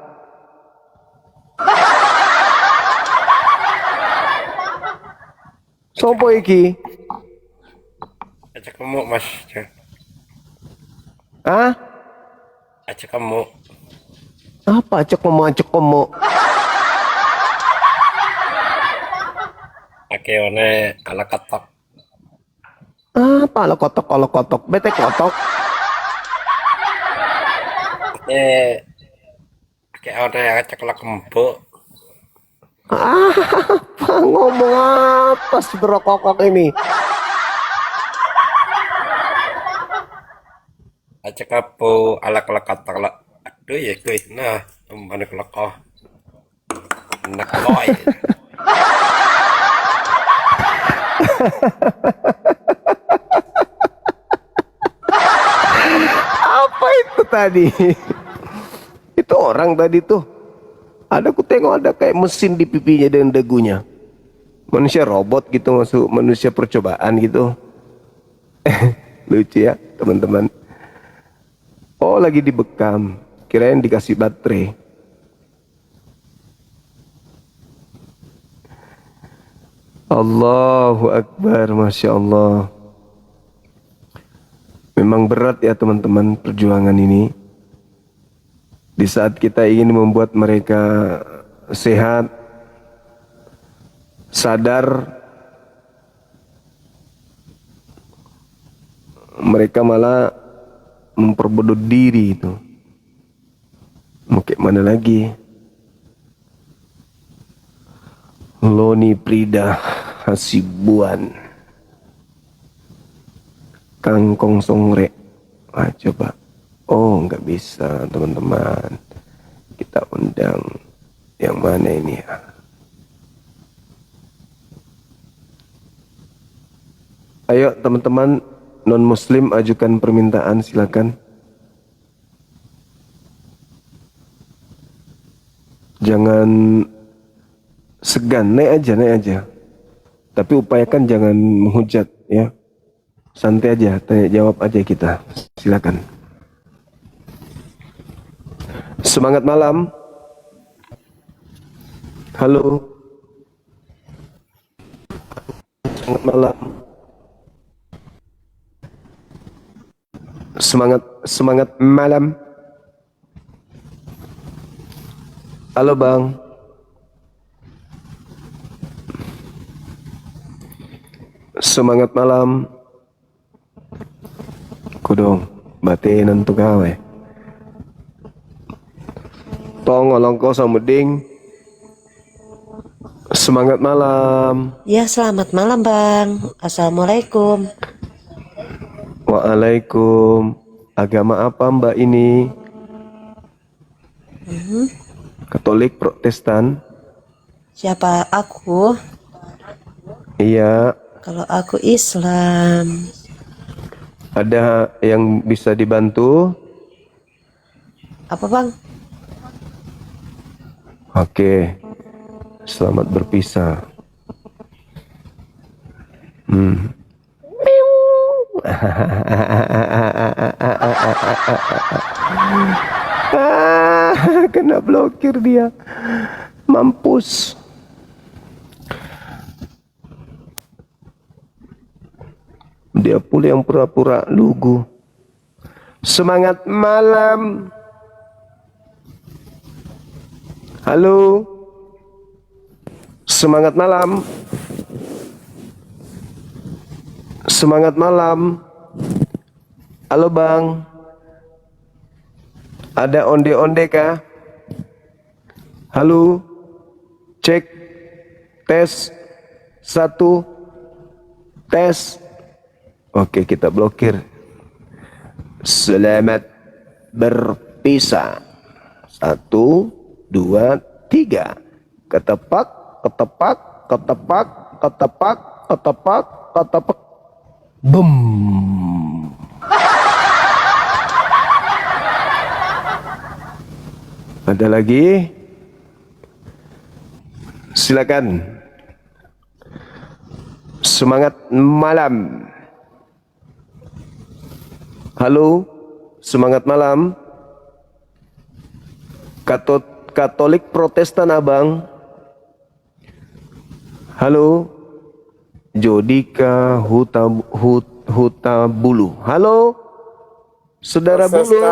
Sopo iki? Acak kamu mas. Hah? Acak kamu. Apa acak komo? Akeone ala katak. Apa lo kotok? Bete kotok. kayak orang yang acak kembok. Apa ngomong apa si berokok ini? Acak apa alak kata aduh ya gue nah mana kelekoh nak koi. Apa itu tadi? Itu orang tadi tuh. Ada ku tengok ada kayak mesin di pipinya dan dagunya. Manusia robot gitu, masuk manusia percobaan gitu. Lucu ya teman-teman. Oh lagi dibekam. Kirain dikasih baterai. Allahu Akbar, Masya Allah. Memang berat ya teman-teman perjuangan ini. Di saat kita ingin membuat mereka sehat, sadar, mereka malah memperbodoh diri itu. Mau kayak mana lagi? Loni Prida Hasibuan Kangkong Songre. Coba. Oh nggak bisa teman-teman. Kita undang yang mana ini ya? Ayo teman-teman non muslim ajukan permintaan, silakan. Jangan segan, naik aja. Tapi upayakan jangan menghujat ya. Santai aja, tanya jawab aja kita. Silakan. Semangat malam. Halo. Semangat malam. Semangat malam. Halo Bang. Semangat malam. Kudong, batin untuk gawe. Tongolong kau samuding. Semangat malam. Ya, selamat malam Bang. Assalamualaikum. Waalaikum. Agama apa Mbak ini? Katolik, Protestan? Siapa aku? Iya. Kalau aku Islam. Ada yang bisa dibantu? Apa Bang? Oke. Selamat berpisah. Kena blokir dia. Mampus. Dia pula yang pura-pura lugu. Semangat malam. Halo. Semangat malam. Semangat malam. Halo Bang. Ada onde-onde kah? Halo. Cek. Tes. 1. Tes. Oke, kita blokir. Selamat berpisah. 1, 2, 3. Ketepak, ketepak, ketepak, ketepak, ketepak, ketepak. Bum. Ada lagi? Silakan. Semangat malam. Halo, semangat malam. Katolik Protestan Abang. Halo, Jodika Hutabulu. Halo, Saudara Bulu.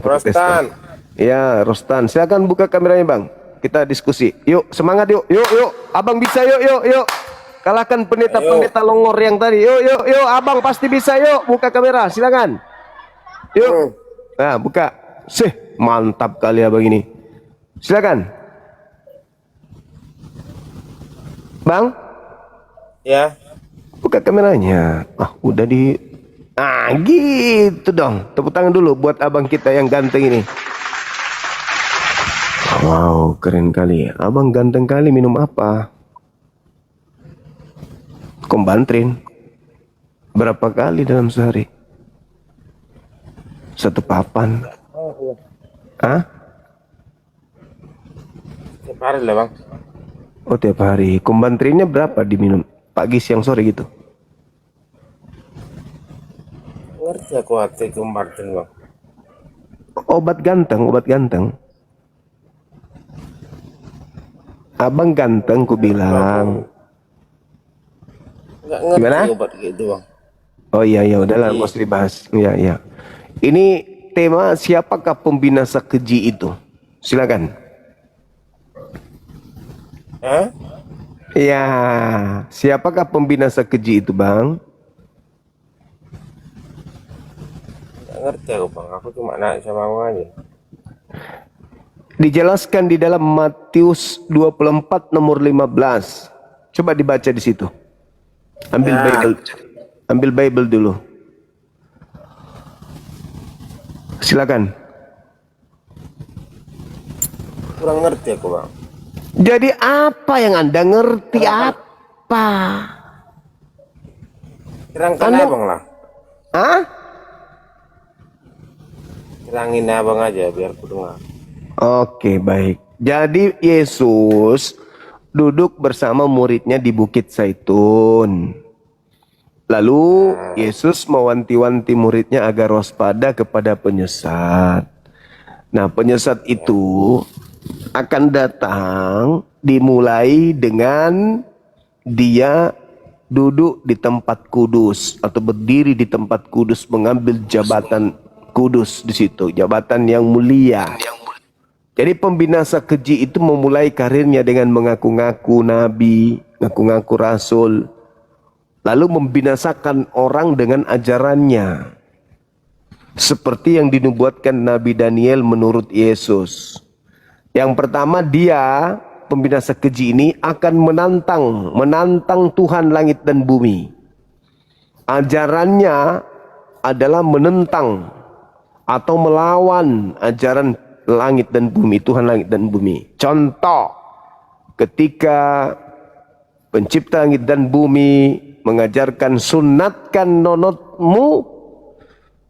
Rostan. Ya, Rostan. Silakan buka kameranya Bang. Kita diskusi. Yuk, semangat yuk. Yuk. Abang bisa yuk. Kalahkan pendeta-pendeta longor yang tadi. Yuk. Abang pasti bisa. Yuk, buka kamera. Silakan. Yuk. Nah, buka. Mantap kali abang ini. Silakan. Bang? Ya. Buka kameranya. Udah di... gitu dong. Tepuk tangan dulu buat abang kita yang ganteng ini. Wow, keren kali. Abang ganteng kali, minum apa? Kombantrin. Berapa kali dalam sehari? 1 papan. Hah? Tiap hari lah bang. Oh, tiap hari. Kombantrinnya berapa diminum? Pagi, siang, sore gitu? Ngerti aku hati Kombantrin bang. Obat ganteng, obat ganteng. Abang ganteng, ku bilang. Nggak ngerti Gimana? obat gitu bang. Oh iya, udahlah, nggak usah dibahas. Iya. Ini tema siapakah pembinasa keji itu? Silakan. Hah? Ya, siapakah pembinasa keji itu, Bang? Nggak ngerti aku bang. Aku cuma naik sama abang aja. Dijelaskan di dalam Matius 24 nomor 15. Coba dibaca di situ. Ambil Bible. Ambil Bible dulu. Silakan. Kurang ngerti aku bang. Jadi apa yang Anda ngerti apa? Terangkan abang lah. Hah? Terangin abang aja biar ku dengar. Oke, baik. Jadi Yesus duduk bersama muridnya di Bukit Zaitun. Lalu Yesus mewanti-wanti muridnya agar waspada kepada penyesat. Nah, penyesat itu akan datang dimulai dengan dia duduk di tempat kudus atau berdiri di tempat kudus, mengambil jabatan kudus di situ, jabatan yang mulia. Jadi pembinasa keji itu memulai karirnya dengan mengaku-ngaku nabi, ngaku-ngaku rasul, lalu membinasakan orang dengan ajarannya. Seperti yang dinubuatkan Nabi Daniel menurut Yesus. Yang pertama, dia, pembinasa keji ini, akan menantang Tuhan langit dan bumi. Ajarannya adalah menentang atau melawan ajaran langit dan bumi, Tuhan langit dan bumi. Contoh, ketika pencipta langit dan bumi mengajarkan sunatkan nonotmu,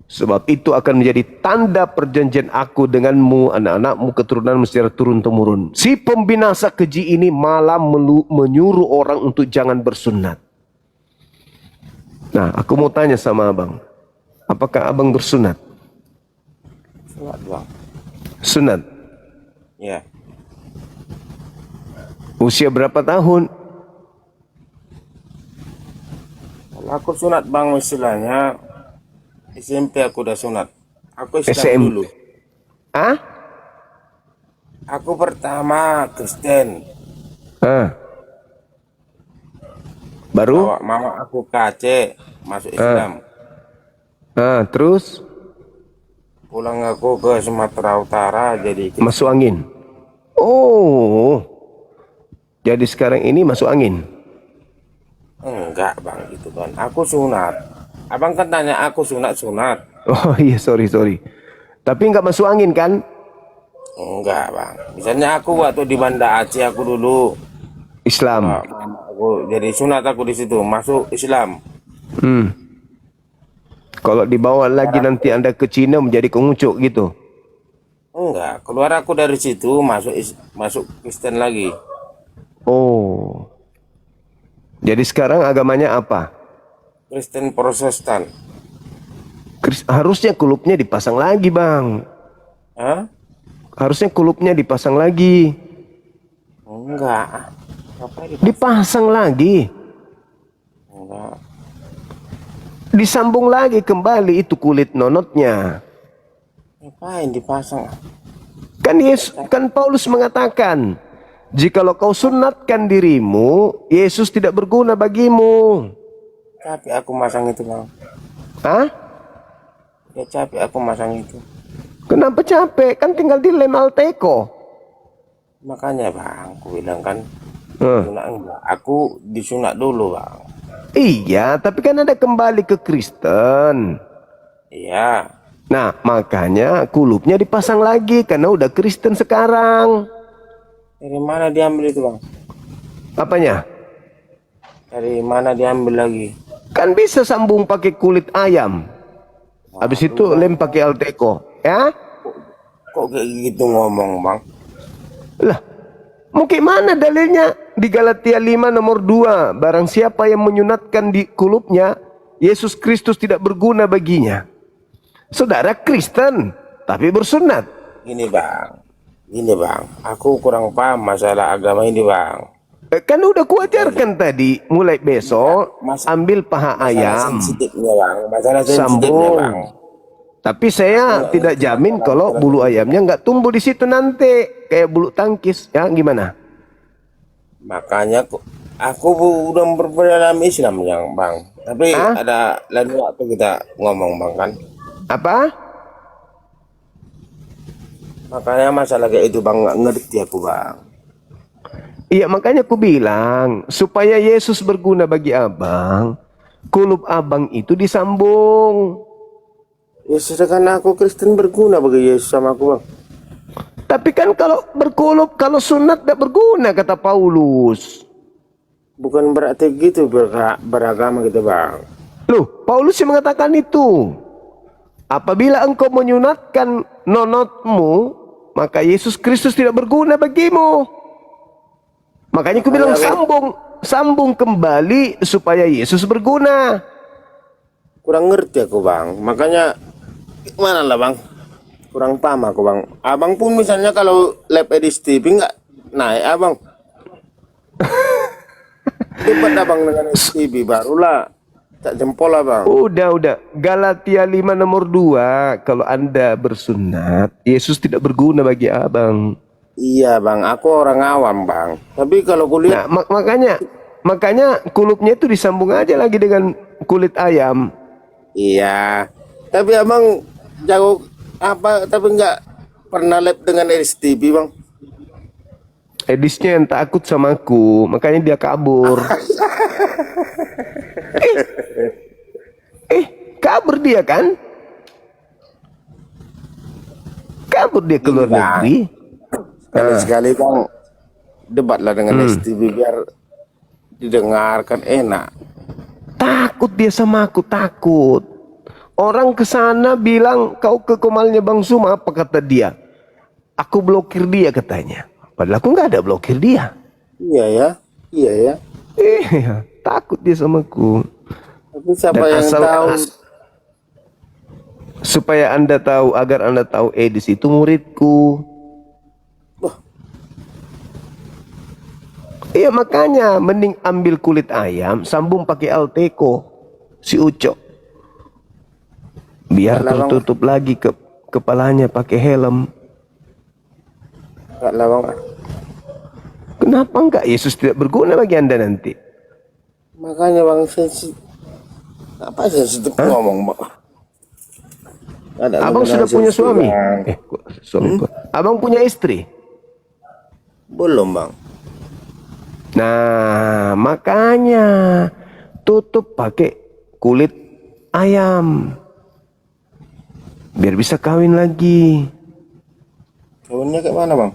sebab itu akan menjadi tanda perjanjian aku denganmu, anak-anakmu, keturunanmu secara turun-temurun. Si pembinasa keji ini malah menyuruh orang untuk jangan bersunat. Nah, aku mau tanya sama abang, apakah abang bersunat? Sunat bang. Sunat? Ya. Usia berapa tahun? Kalau aku sunat bang, istilahnya SMP aku udah sunat. Aku Islam SM. dulu. Hah? Aku pertama Kristen. Baru? Mama aku ke Aceh, masuk Islam. Terus? Pulang aku ke Sumatera Utara jadi Kristen. Masuk angin. Oh. Jadi sekarang ini masuk angin. Enggak bang, gitu kan. Aku sunat. Abang kan tanya aku sunat. Oh iya, sorry. Tapi nggak masuk angin kan? Enggak bang. Misalnya aku waktu di Banda Aceh aku dulu Islam. Aku jadi sunat aku di situ, masuk Islam. Kalau dibawa lagi nanti Anda ke Cina menjadi pengucuk gitu. Enggak, keluar aku dari situ masuk Kristen lagi. Oh. Jadi sekarang agamanya apa? Kristen Protestan. Harusnya kulupnya dipasang lagi, Bang. Hah? Harusnya kulupnya dipasang lagi. Enggak. Dipasang lagi. Enggak. Disambung lagi kembali itu kulit nonotnya. Ngapain dipasang? Kan Paulus mengatakan, jikalau kau sunatkan dirimu, Yesus tidak berguna bagimu. Capek aku masang itu bang. Hah? Ya capek aku masang itu. Kenapa capek? Kan tinggal dilem Alteco. Makanya bang, aku bilang kan, sunat enggak. Aku disunat dulu bang. Iya, tapi kan ada kembali ke Kristen. Iya. Nah, makanya kulupnya dipasang lagi karena udah Kristen sekarang. Dari mana diambil itu bang? Apanya? Dari mana diambil lagi? Kan bisa sambung pakai kulit ayam. Habis itu lem pakai Alteco, ya? Kok kayak gitu ngomong bang? Lah, mungkin mana dalilnya? Di Galatia 5 nomor 2, barang siapa yang menyunatkan di kulupnya, Yesus Kristus tidak berguna baginya. Saudara Kristen, tapi bersunat. Gini bang, aku kurang paham masalah agama ini bang. Kan udah kuajarkan tadi, mulai besok ambil paha ayam, Sensitifnya bang, masalah sensitifnya sambung. bang. Tapi saya tidak jamin kalau bulu ayamnya nggak tumbuh di situ nanti kayak bulu tangkis, ya gimana? Makanya aku udah berdalam Islam yang bang. Tapi ada lain waktu kita ngomong bang kan. Apa? Makanya masalah kayak itu bang nggak ngerti aku bang. Iya, makanya aku bilang supaya Yesus berguna bagi abang, kulup abang itu disambung. Ya sedangkan aku Kristen berguna bagi Yesus sama aku bang. Tapi kan kalau berkulup, kalau sunat tidak berguna kata Paulus. Bukan berarti gitu beragama gitu bang. Loh, Paulus yang mengatakan itu. Apabila engkau menyunatkan nonotmu, maka Yesus Kristus tidak berguna bagimu. Makanya aku bilang sambung kembali supaya Yesus berguna. Kurang ngerti aku bang. Makanya mana lah bang? Kurang paham aku bang. Abang pun misalnya kalau live edit TV nggak naik abang. Debat abang dengan TV barulah tak jempol abang. Udah. Galatia 5 nomor 2. Kalau Anda bersunat, Yesus tidak berguna bagi abang. Iya bang, aku orang awam bang. Tapi kalau kuliah, nah, makanya kulupnya itu disambung aja lagi dengan kulit ayam. Iya. Tapi abang jago apa? Tapi nggak pernah live dengan STB bang. Edisnya yang takut sama aku, makanya dia kabur. Kabur dia kan? Kabur dia ke luar negeri. Sekali-sekali bang debatlah dengan STB biar didengarkan enak. Takut dia sama aku, takut. Orang ke sana bilang kau ke Komalnya Bang Zuma, apa kata dia? Aku blokir dia katanya. Padahal aku nggak ada blokir dia. Iya ya. Takut dia sama aku. Tapi siapa yang tahu? Supaya Anda tahu, agar Anda tahu, Edis itu muridku. Iya, makanya mending ambil kulit ayam, sambung pakai Alteco, si Ucok. Biar tertutup lagi kepalanya pakai helm. Enggak lah bang. Kenapa enggak? Yesus tidak berguna bagi Anda nanti. Makanya bang apa sensitif ngomong bang. Abang sudah punya suami? Suami. Abang punya istri? Belum bang. Nah, makanya tutup pakai kulit ayam. Biar bisa kawin lagi. Kawinnya kayak mana bang?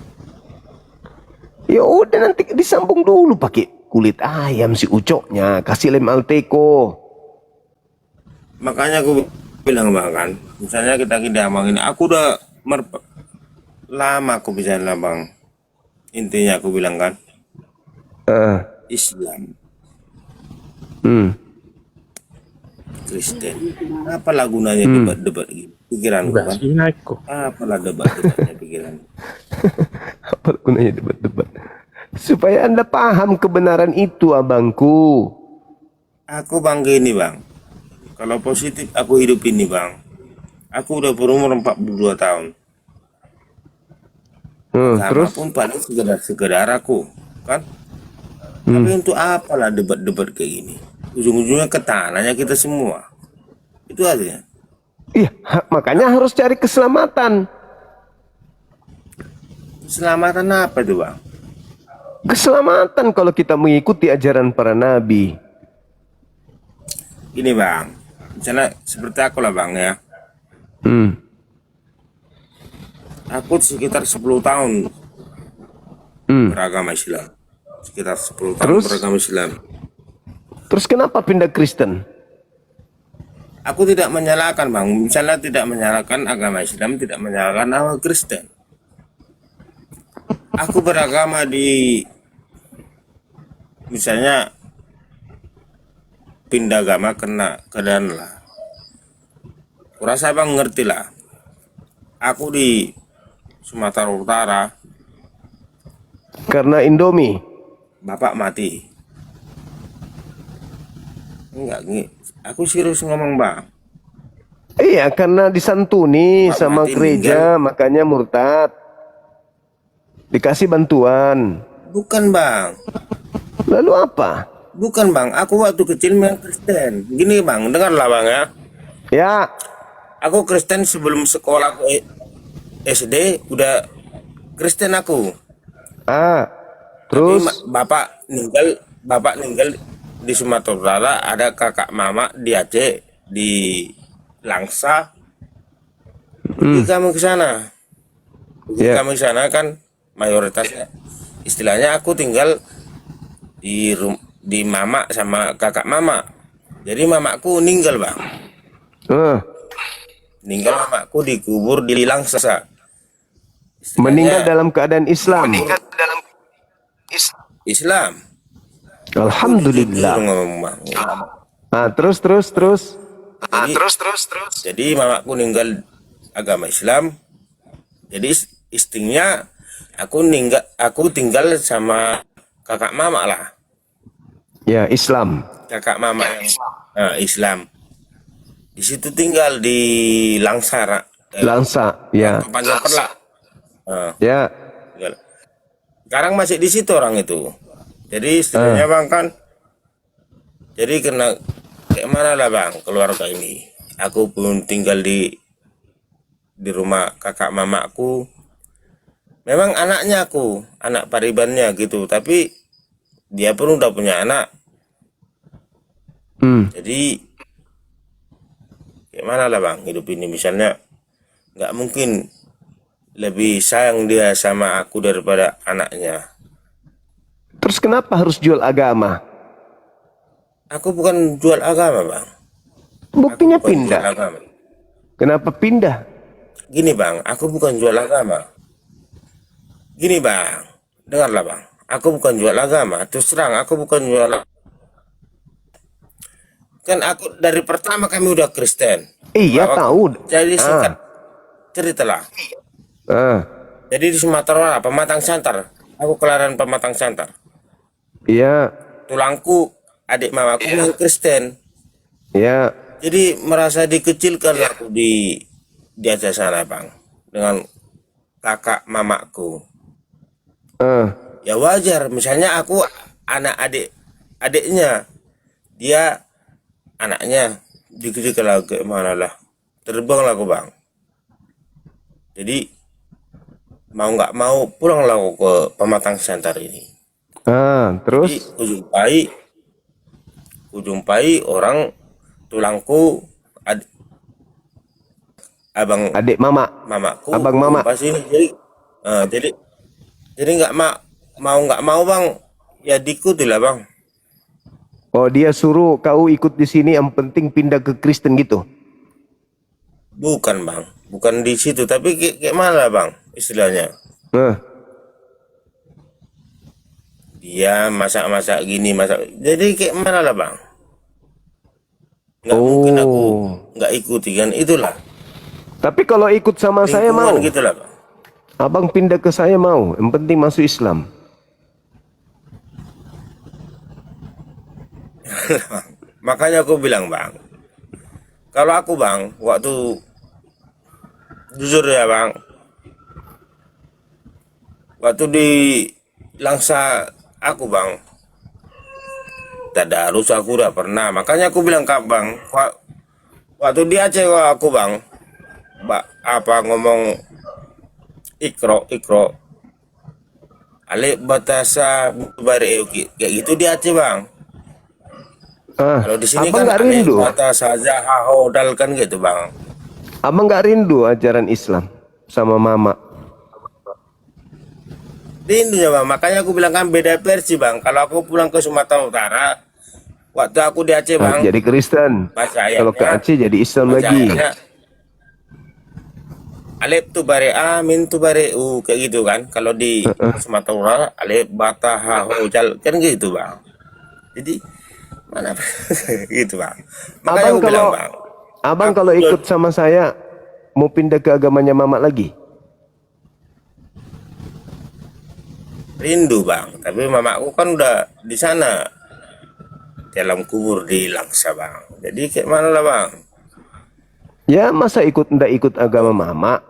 Ya udah, nanti disambung dulu pakai kulit ayam si Ucoknya, kasih lem Alteco. Makanya aku bilang bang kan, misalnya kita abang ini, aku udah lama aku bicara bang. Intinya aku bilang kan, Islam, Kristen, apalah gunanya debat-debat gitu? Pikiran kan? Apalah debat-debatnya pikiran? Apa gunanya debat-debat? Supaya Anda paham kebenaran itu, abangku. Aku bang gini bang, kalau positif aku hidup ini bang, aku udah berumur 42 tahun. Terus? Pun paling sekedar aku, kan? Tapi untuk apalah debat-debat kayak gini? Ujung-ujungnya ke tanahnya kita semua. Itu aja. Iya, makanya harus cari keselamatan. Keselamatan apa itu bang? Keselamatan kalau kita mengikuti ajaran para nabi. Ini bang, misalnya seperti aku lah bang ya. Aku sekitar 10 tahun beragama Islam. Sekitar 10 tahun beragama Islam. Terus kenapa pindah Kristen? Aku tidak menyalahkan bang, misalnya tidak menyalahkan agama Islam, tidak menyalahkan agama Kristen. Aku beragama di, misalnya pindah agama kena keadaan lah. Kurasa bang ngerti lah. Aku di Sumatera Utara. Karena Indomie. Bapak mati. Enggak, aku serius ngomong bang. Iya, karena disantuni sama gereja, makanya murtad. Dikasih bantuan. Bukan bang. Lalu apa? Bukan bang, aku waktu kecil memang Kristen. Gini bang, dengarlah bang ya. Ya. Aku Kristen sebelum sekolah ke SD, udah Kristen aku. Terus? Tapi bapak ninggal di Sumatera Utara, ada kakak mama di Aceh, di Langsa. Pergi kami ke sana. Kami ke sana kan mayoritasnya. Istilahnya aku tinggal di mama sama kakak mama. Jadi mamaku ninggal bang. Ninggal mamaku dikubur di Langsa. Meninggal dalam keadaan Islam. Islam. Alhamdulillah. Terus. Jadi mamaku ninggal agama Islam. Jadi istrinya aku tinggal sama kakak mama lah. Ya, Islam. Kakak mama yang Islam. Di situ tinggal di Langsa. Langsa, ya. Panjang Perlak. Ya. Sekarang masih di situ orang itu. Jadi istilahnya bang kan. Jadi kena kayak mana lah bang keluarga ini. Aku pun tinggal di rumah kakak mamaku. Memang anaknya aku, anak paribannya gitu. Tapi dia pun udah punya anak. Jadi kayak mana lah bang hidup ini. Misalnya nggak mungkin lebih sayang dia sama aku daripada anaknya. Terus kenapa harus jual agama? Aku bukan jual agama bang. Buktinya pindah. Kenapa pindah? Gini bang, aku bukan jual agama. Gini bang, dengarlah bang. Aku bukan jual agama. Terus terang, aku bukan jual agama. Kan aku dari pertama kami udah Kristen. Iya tahu. Jadi singkat ceritalah. Jadi di Sumatera Pematang Santar. Aku kelahiran Pematang Santar. Iya. Tulangku adik mamaku yang Kristen. Iya. Jadi merasa dikecilkan aku di atas sana bang. Dengan kakak mamaku. Ya wajar. Misalnya aku anak adiknya. Dia anaknya dikecilkan lagi mana lah. Terbang lah aku bang. Jadi mau nggak mau pulanglah aku ke Pematang Santar ini. Terus? Jadi, kujumpai orang tulangku adik mamaku abang mama pas ini. Jadi nggak mau bang, ya diikuti lah bang. Oh, dia suruh kau ikut di sini, yang penting pindah ke Kristen gitu? Bukan bang, bukan di situ, tapi kayak mana bang istilahnya? Dia masak-masak gini, jadi kayak mana lah bang? Nggak mungkin aku nggak ikuti kan, itulah. Tapi kalau ikut sama saya mau. Gitulah bang. Abang pindah ke saya mau, yang penting masuk Islam. Makanya aku bilang bang, kalau aku bang, waktu jujur ya bang, waktu di Langsa aku bang, tadarus aku udah pernah. Makanya aku bilang ke bang, waktu di Aceh aku bang, ngomong ikro, Ale batasa bare kayak gitu di Aceh bang. Kalau di sini abang kan nggak ale rindu? batasa zahodal kan gitu bang. Abang nggak rindu ajaran Islam sama mama? Rindunya bang, makanya aku bilang kan beda versi bang. Kalau aku pulang ke Sumatera Utara, waktu aku di Aceh bang, Jadi Kristen. baca Kalau ke ayatnya, Aceh jadi Islam baca lagi. ayatnya, alif tu bare a, min tu bare u, kayak gitu kan. Kalau di Sumatera Utara, alif bata ha ho jal, kan gitu bang. Jadi mana gitu bang. Makanya Abang aku bilang kalau bang, abang kalau ikut sama saya mau pindah ke agamanya mama lagi? rindu bang. Tapi mamaku kan udah di sana, dalam kubur di Langsa bang. Jadi kayak mana lah bang? Ya masa ndak ikut agama mama?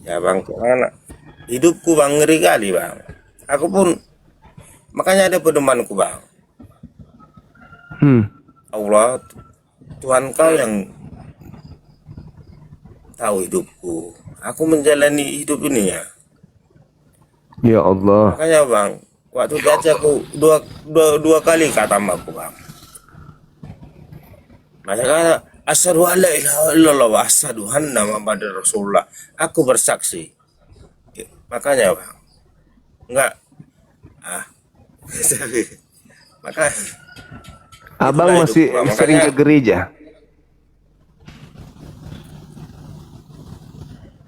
Ya bang, kemana? Hidupku bang ngeri kali bang. Aku pun makanya ada pedomanku bang. Allah, Tuhan kau yang tahu hidupku. Aku menjalani hidup ini ya. Ya Allah. Makanya bang, waktu baca aku dua kali kata aku bang. Makanya asyhadu an la ilaha illallah wa asyhadu anna Muhammadar Rasulullah. Aku bersaksi. Makanya bang, enggak maka Abang itulah masih hidupku, Bang. sering Makanya ke gereja?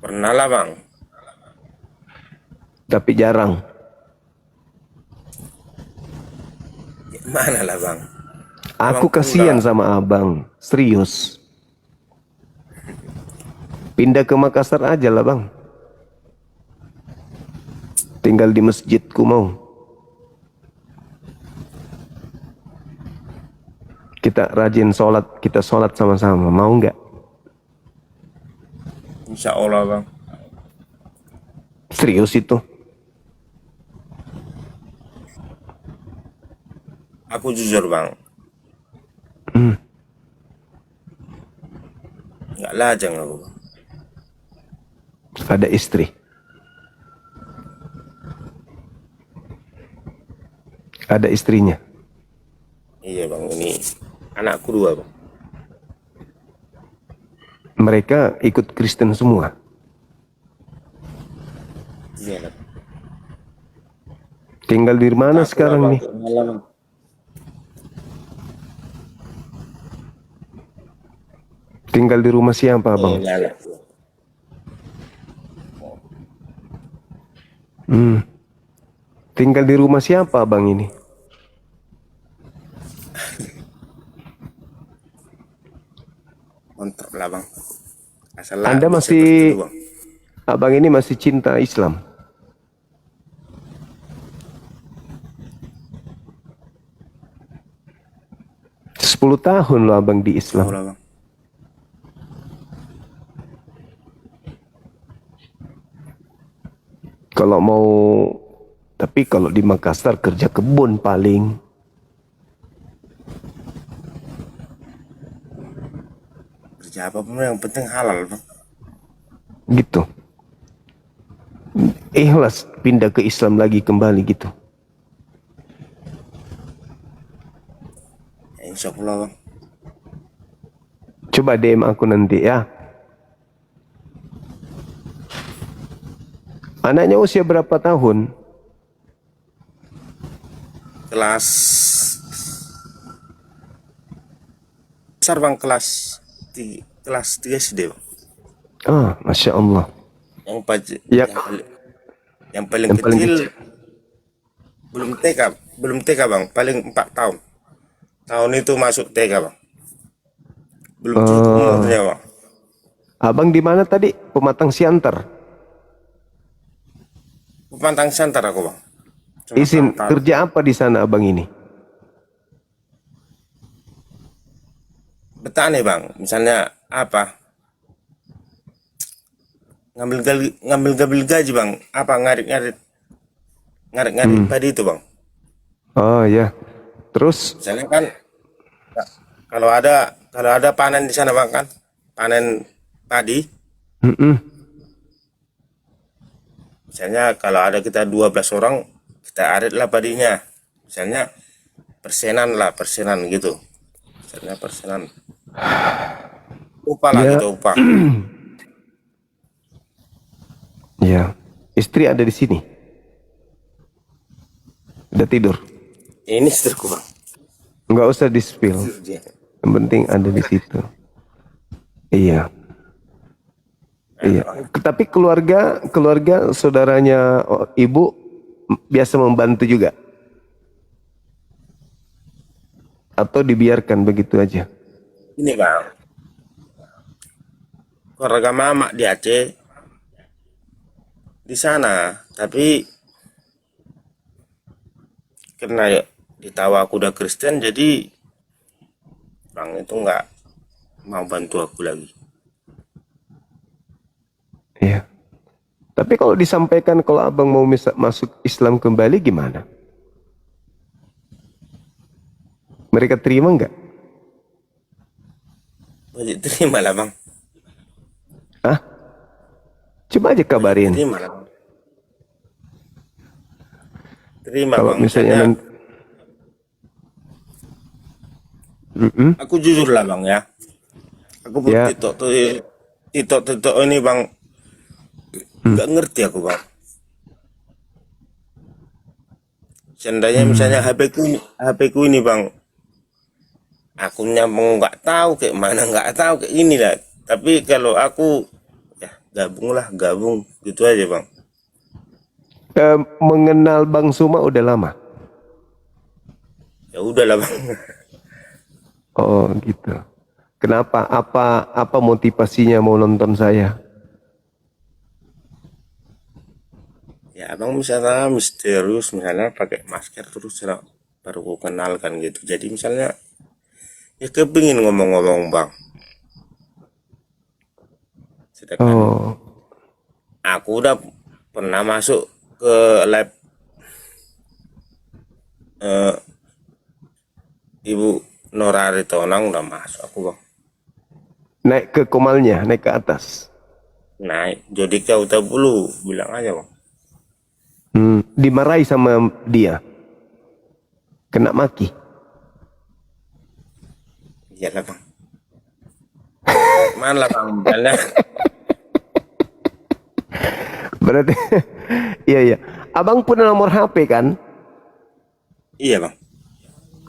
pernah lah bang. Tapi jarang. Mana lah bang. Aku kasihan sama abang, serius. Pindah ke Makassar aja lah bang. Tinggal di masjidku mau. Kita rajin sholat, kita sholat sama-sama, mau nggak? Insya Allah bang. Serius itu? Aku jujur bang. Nggak lajang aku bang. Ada istri? Ada istrinya? Iya bang, ini anakku 2 bang. Mereka ikut Kristen semua? Iya bang. Tinggal di mana sekarang nih? Tinggal di rumah siapa bang? Tinggal di rumah siapa bang ini? Mantap lah bang. Anda masih, abang ini masih cinta Islam? Sepuluh tahun loh abang di Islam. Kalau mau, tapi kalau di Makassar kerja kebun paling. Kerja apapun yang penting halal bang. Gitu. Ikhlas pindah ke Islam lagi kembali gitu. Ya, insya Allah bang. Coba DM aku nanti ya. Anaknya usia berapa tahun? Kelas besar bang, kelas 3 SD bang. Ah, Masya Allah. Yang paling kecil belum TK bang, paling 4 tahun. Tahun itu masuk TK bang. Belum cukup umurnya bang. Abang di mana tadi? Pematang Siantar. Pemantang Santar aku bang. Izin kerja apa di sana abang ini? Petani bang, misalnya apa? Ngambil gaji bang, apa ngarit padi itu bang. Oh ya, terus? Misalnya kan, kalau ada panen di sana bang kan, panen padi. Misalnya kalau ada kita 12 orang, kita arit lah padinya. Misalnya persenan gitu. Misalnya persenan. Upah lah Ya. gitu, upah. Ya, istri ada di sini. Udah tidur. Ini istriku bang. Nggak usah di spill. Yang penting ada di situ. Iya. Iya. Tapi keluarga saudaranya ibu biasa membantu juga. Atau dibiarkan begitu aja. Ini bang. Keluarga mama di Aceh. Di sana, tapi karena ya ditahu aku udah Kristen, jadi bang itu nggak mau bantu aku lagi. Iya. Tapi kalau disampaikan kalau abang mau masuk Islam kembali gimana? Mereka terima nggak? Boleh terima lah bang. Hah? Coba aja kabarin. Terima lah bang. Terima Kalau bang. misalnya Aku jujur lah bang ya. Aku buat Ya. TikTok ini bang. Nggak ngerti aku bang. Seandainya misalnya HP ku ini bang. Akunnya mau nggak tahu kayak mana, nggak tahu kayak ini lah. Tapi kalau aku ya gabung gitu aja bang. Mengenal Bang Suma udah lama? Ya udahlah bang. Oh gitu. Kenapa? Apa motivasinya mau nonton saya? Ya abang misalnya misterius, misalnya pakai masker terus lah, baru ku kenalkan gitu. Jadi misalnya ya kepingin ngomong-ngomong bang. Sedangkan aku udah pernah masuk ke lab Ibu Nora Ritonang, udah masuk aku bang. Naik ke komalnya, naik ke atas. Naik jadi kau tahu dulu bilang aja bang. Dimarahi sama dia. Kena maki. Iyalah bang. Mana lah bang misalnya. Berarti iya. Abang punya nomor HP kan? Iya bang.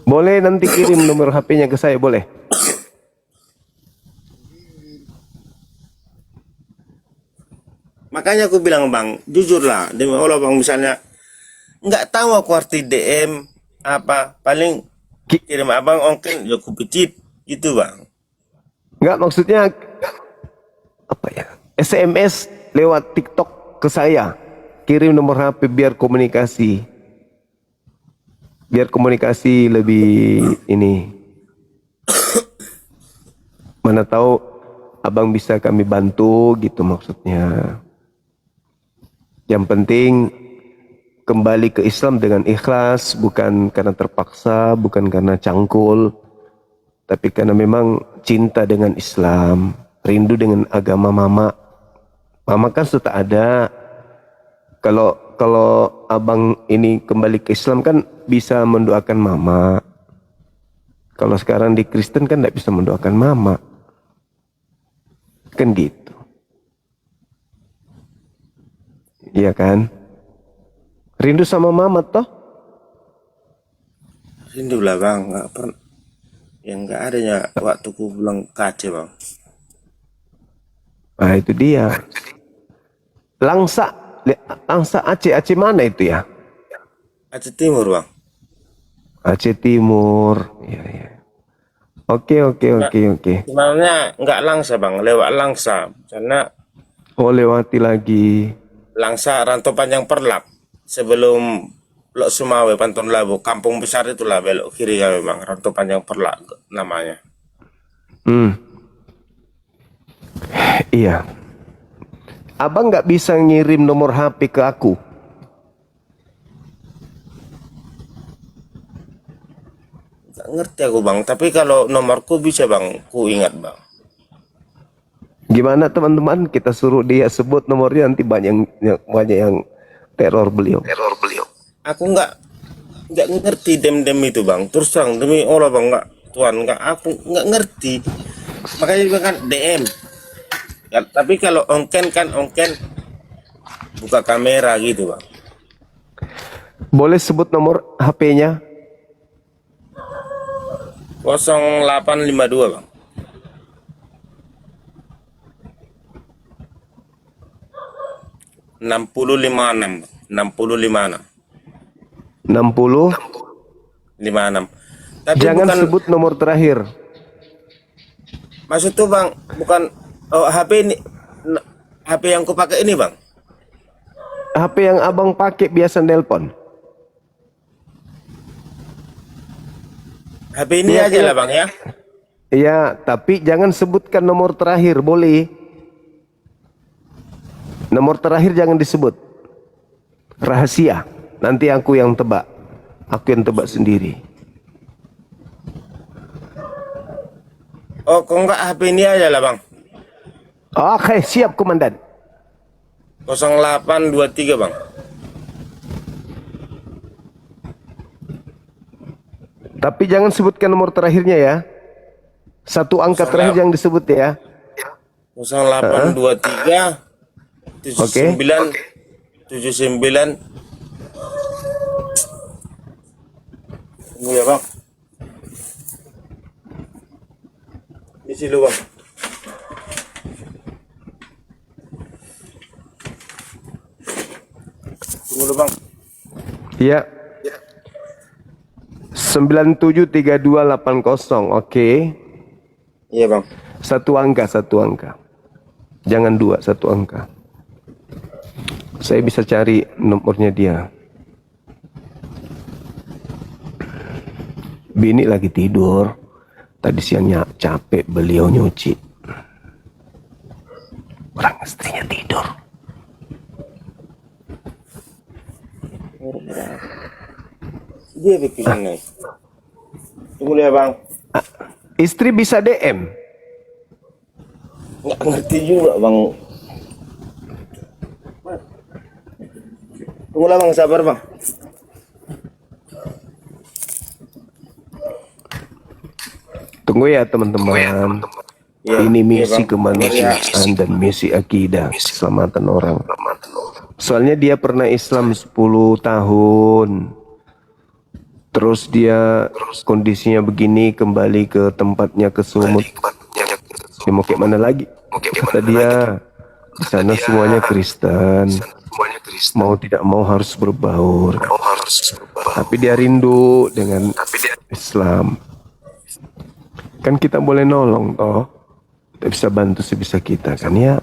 Boleh nanti kirim nomor HP-nya ke saya, boleh? Makanya aku bilang bang, jujur lah, demi Allah bang, misalnya nggak tahu aku arti DM apa, paling kirim abang ongkin, ya aku picit gitu bang. Nggak, maksudnya apa ya? SMS lewat TikTok ke saya, kirim nomor HP biar komunikasi lebih ini. Mana tahu abang bisa kami bantu gitu maksudnya. Yang penting kembali ke Islam dengan ikhlas, bukan karena terpaksa, bukan karena cangkul, tapi karena memang cinta dengan Islam, rindu dengan agama mama. Mama kan sudah ada. Kalau abang ini kembali ke Islam kan bisa mendoakan mama. Kalau sekarang di Kristen kan tidak bisa mendoakan mama. Kan gitu. Iya kan? Rindu sama mama toh? Rindu lah bang, nggak pernah. Yang nggak adanya waktu ku pulang ke Aceh bang. Nah itu dia. Langsa Aceh mana itu ya? Aceh Timur bang. Aceh Timur. Iya. Oke. Sebenarnya nggak Langsa bang, lewat Langsa. Karena lewati lagi. Langsa Rantau Panjang Perlak. Sebelum Lok Sumawe, Pantun Labu, kampung besar itulah belok kiri ya bang. Rantau Panjang Perlak namanya. Iya. Abang nggak bisa ngirim nomor HP ke aku? Nggak ngerti aku bang, tapi kalau nomorku bisa bang, ku ingat bang. Gimana teman-teman, kita suruh dia sebut nomornya, nanti banyak yang teror beliau. Aku nggak ngerti dem itu bang. Terus terang demi Allah bang, nggak Tuhan, nggak, aku nggak ngerti. Makanya dia kan DM. Ya, tapi kalau ongken buka kamera gitu bang. Boleh sebut nomor HP-nya? 0852 bang. 6056 56. Tapi Jangan bukan, sebut nomor terakhir. maksud tuh bang, bukan HP ini, HP yang kupakai ini bang. HP yang abang pakai biasa nelpon. HP ini Iya, aja iya. lah bang ya. Iya, tapi jangan sebutkan nomor terakhir, boleh? Nomor terakhir jangan disebut. Rahasia. Nanti aku yang tebak. Aku yang tebak sendiri. Oh, kok enggak HP ini aja lah bang. Oke, siap komandan. 0823 bang. Tapi jangan sebutkan nomor terakhirnya ya. Satu angka terakhir yang disebut ya. 0823 79 79. Tunggu ya bang. Isi dulu bang. Tunggu dulu bang. Iya. 973280. Oke. Iya bang. Satu angka. Jangan dua, satu angka. Saya bisa cari nomornya dia. Bini lagi tidur. Tadi siangnya capek beliau nyuci. Orang istrinya tidur. Dia bikin nih. Tunggu ya bang. Istri bisa DM. Nggak ngerti juga bang. Tunggu lah bang, sabar bang. Tunggu ya teman-teman. Ya, Ini misi iya, Bang. kemanusiaan dan misi akidah keselamatan orang. Soalnya dia pernah Islam 10 tahun. Terus dia kondisinya begini, kembali ke tempatnya ke Sumut. Dia mau kayak mana lagi? Kata dia, di sana semuanya Kristen. Mau tidak mau harus berbaur. Tapi dia rindu dengan Islam. Kan kita boleh nolong toh. Kita bisa bantu sebisa kita kan ya.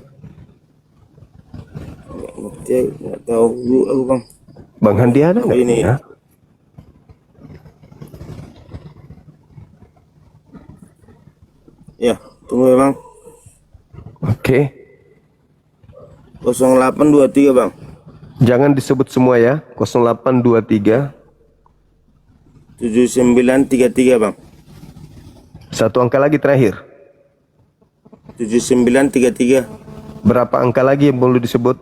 Nggak tahu dulu aku bang. Bang Handi ada nggak Ini. ya? Ya, tunggu ya bang. Oke. 0823 bang. Jangan disebut semua ya. 0823 7933 bang. satu angka lagi terakhir. 7933. Berapa angka lagi yang perlu disebut?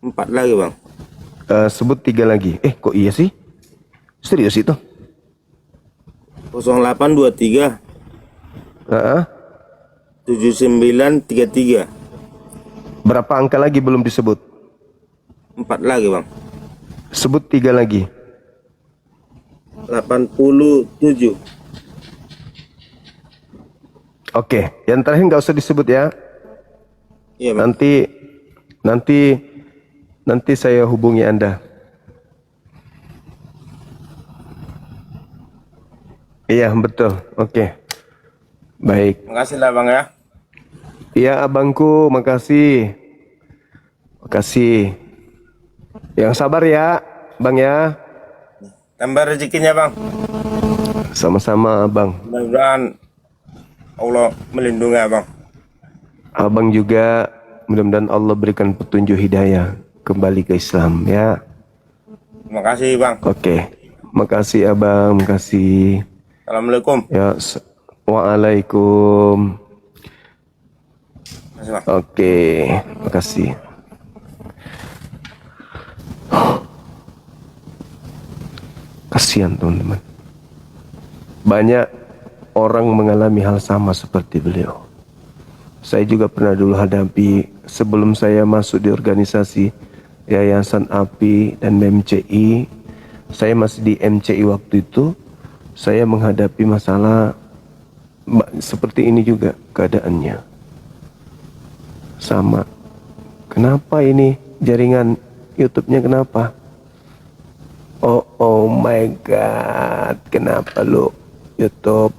4 lagi bang. Sebut 3 lagi. Kok iya sih? Serius itu? 0823 7933. Berapa angka lagi belum disebut? 4 lagi bang. Sebut 3 lagi. 87. Oke, yang terakhir nggak usah disebut ya. Iya bang. Nanti saya hubungi Anda. Iya betul. Oke. Baik. Makasih lah bang ya. Iya abangku, makasih. Makasih. Yang sabar ya, bang ya. Tambah rezekinya bang. Sama-sama abang. Mudah-mudahan Allah melindungi abang. Abang juga mudah-mudahan Allah berikan petunjuk hidayah kembali ke Islam ya. Terima kasih bang. Oke. Makasih abang, makasih. Assalamualaikum. Ya, waalaikum. Makasih bang. Oke, makasih. Kasihan teman-teman. Banyak orang mengalami hal sama seperti beliau. Saya juga pernah dulu hadapi sebelum saya masuk di organisasi Yayasan API dan MCI. Saya masih di MCI waktu itu. Saya menghadapi masalah seperti ini juga keadaannya. Sama. Kenapa ini jaringan YouTube-nya kenapa? Oh my god, kenapa lu YouTube?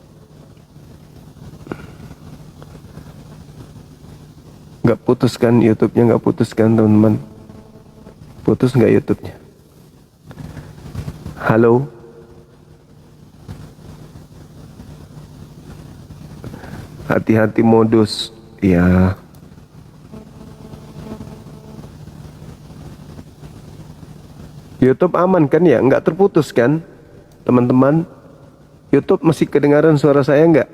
Nggak putus kan YouTube-nya, nggak putus kan teman-teman? Putus nggak YouTube-nya? Halo? Hati-hati modus, ya. YouTube aman kan ya? Nggak terputus kan teman-teman? YouTube masih kedengaran suara saya nggak?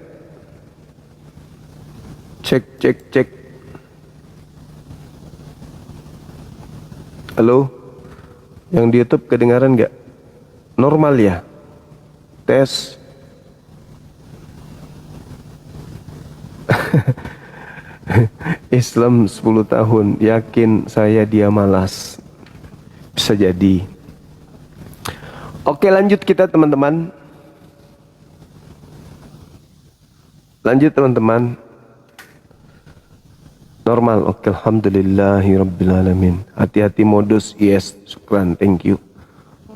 Cek. Halo? Yang di YouTube kedengaran nggak? Normal ya? Tes. Islam 10 tahun, yakin saya dia malas. Bisa jadi. Oke, lanjut kita teman-teman. Lanjut teman-teman. Normal. Oke, alhamdulillahirabbil. Hati-hati modus. Yes, syukran, thank you.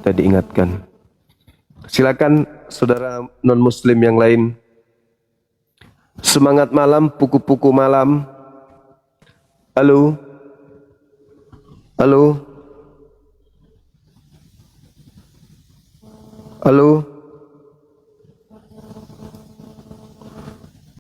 Tadi ingatkan. Silakan saudara non muslim yang lain. Semangat malam, puku-puku malam. Halo. Halo. Halo.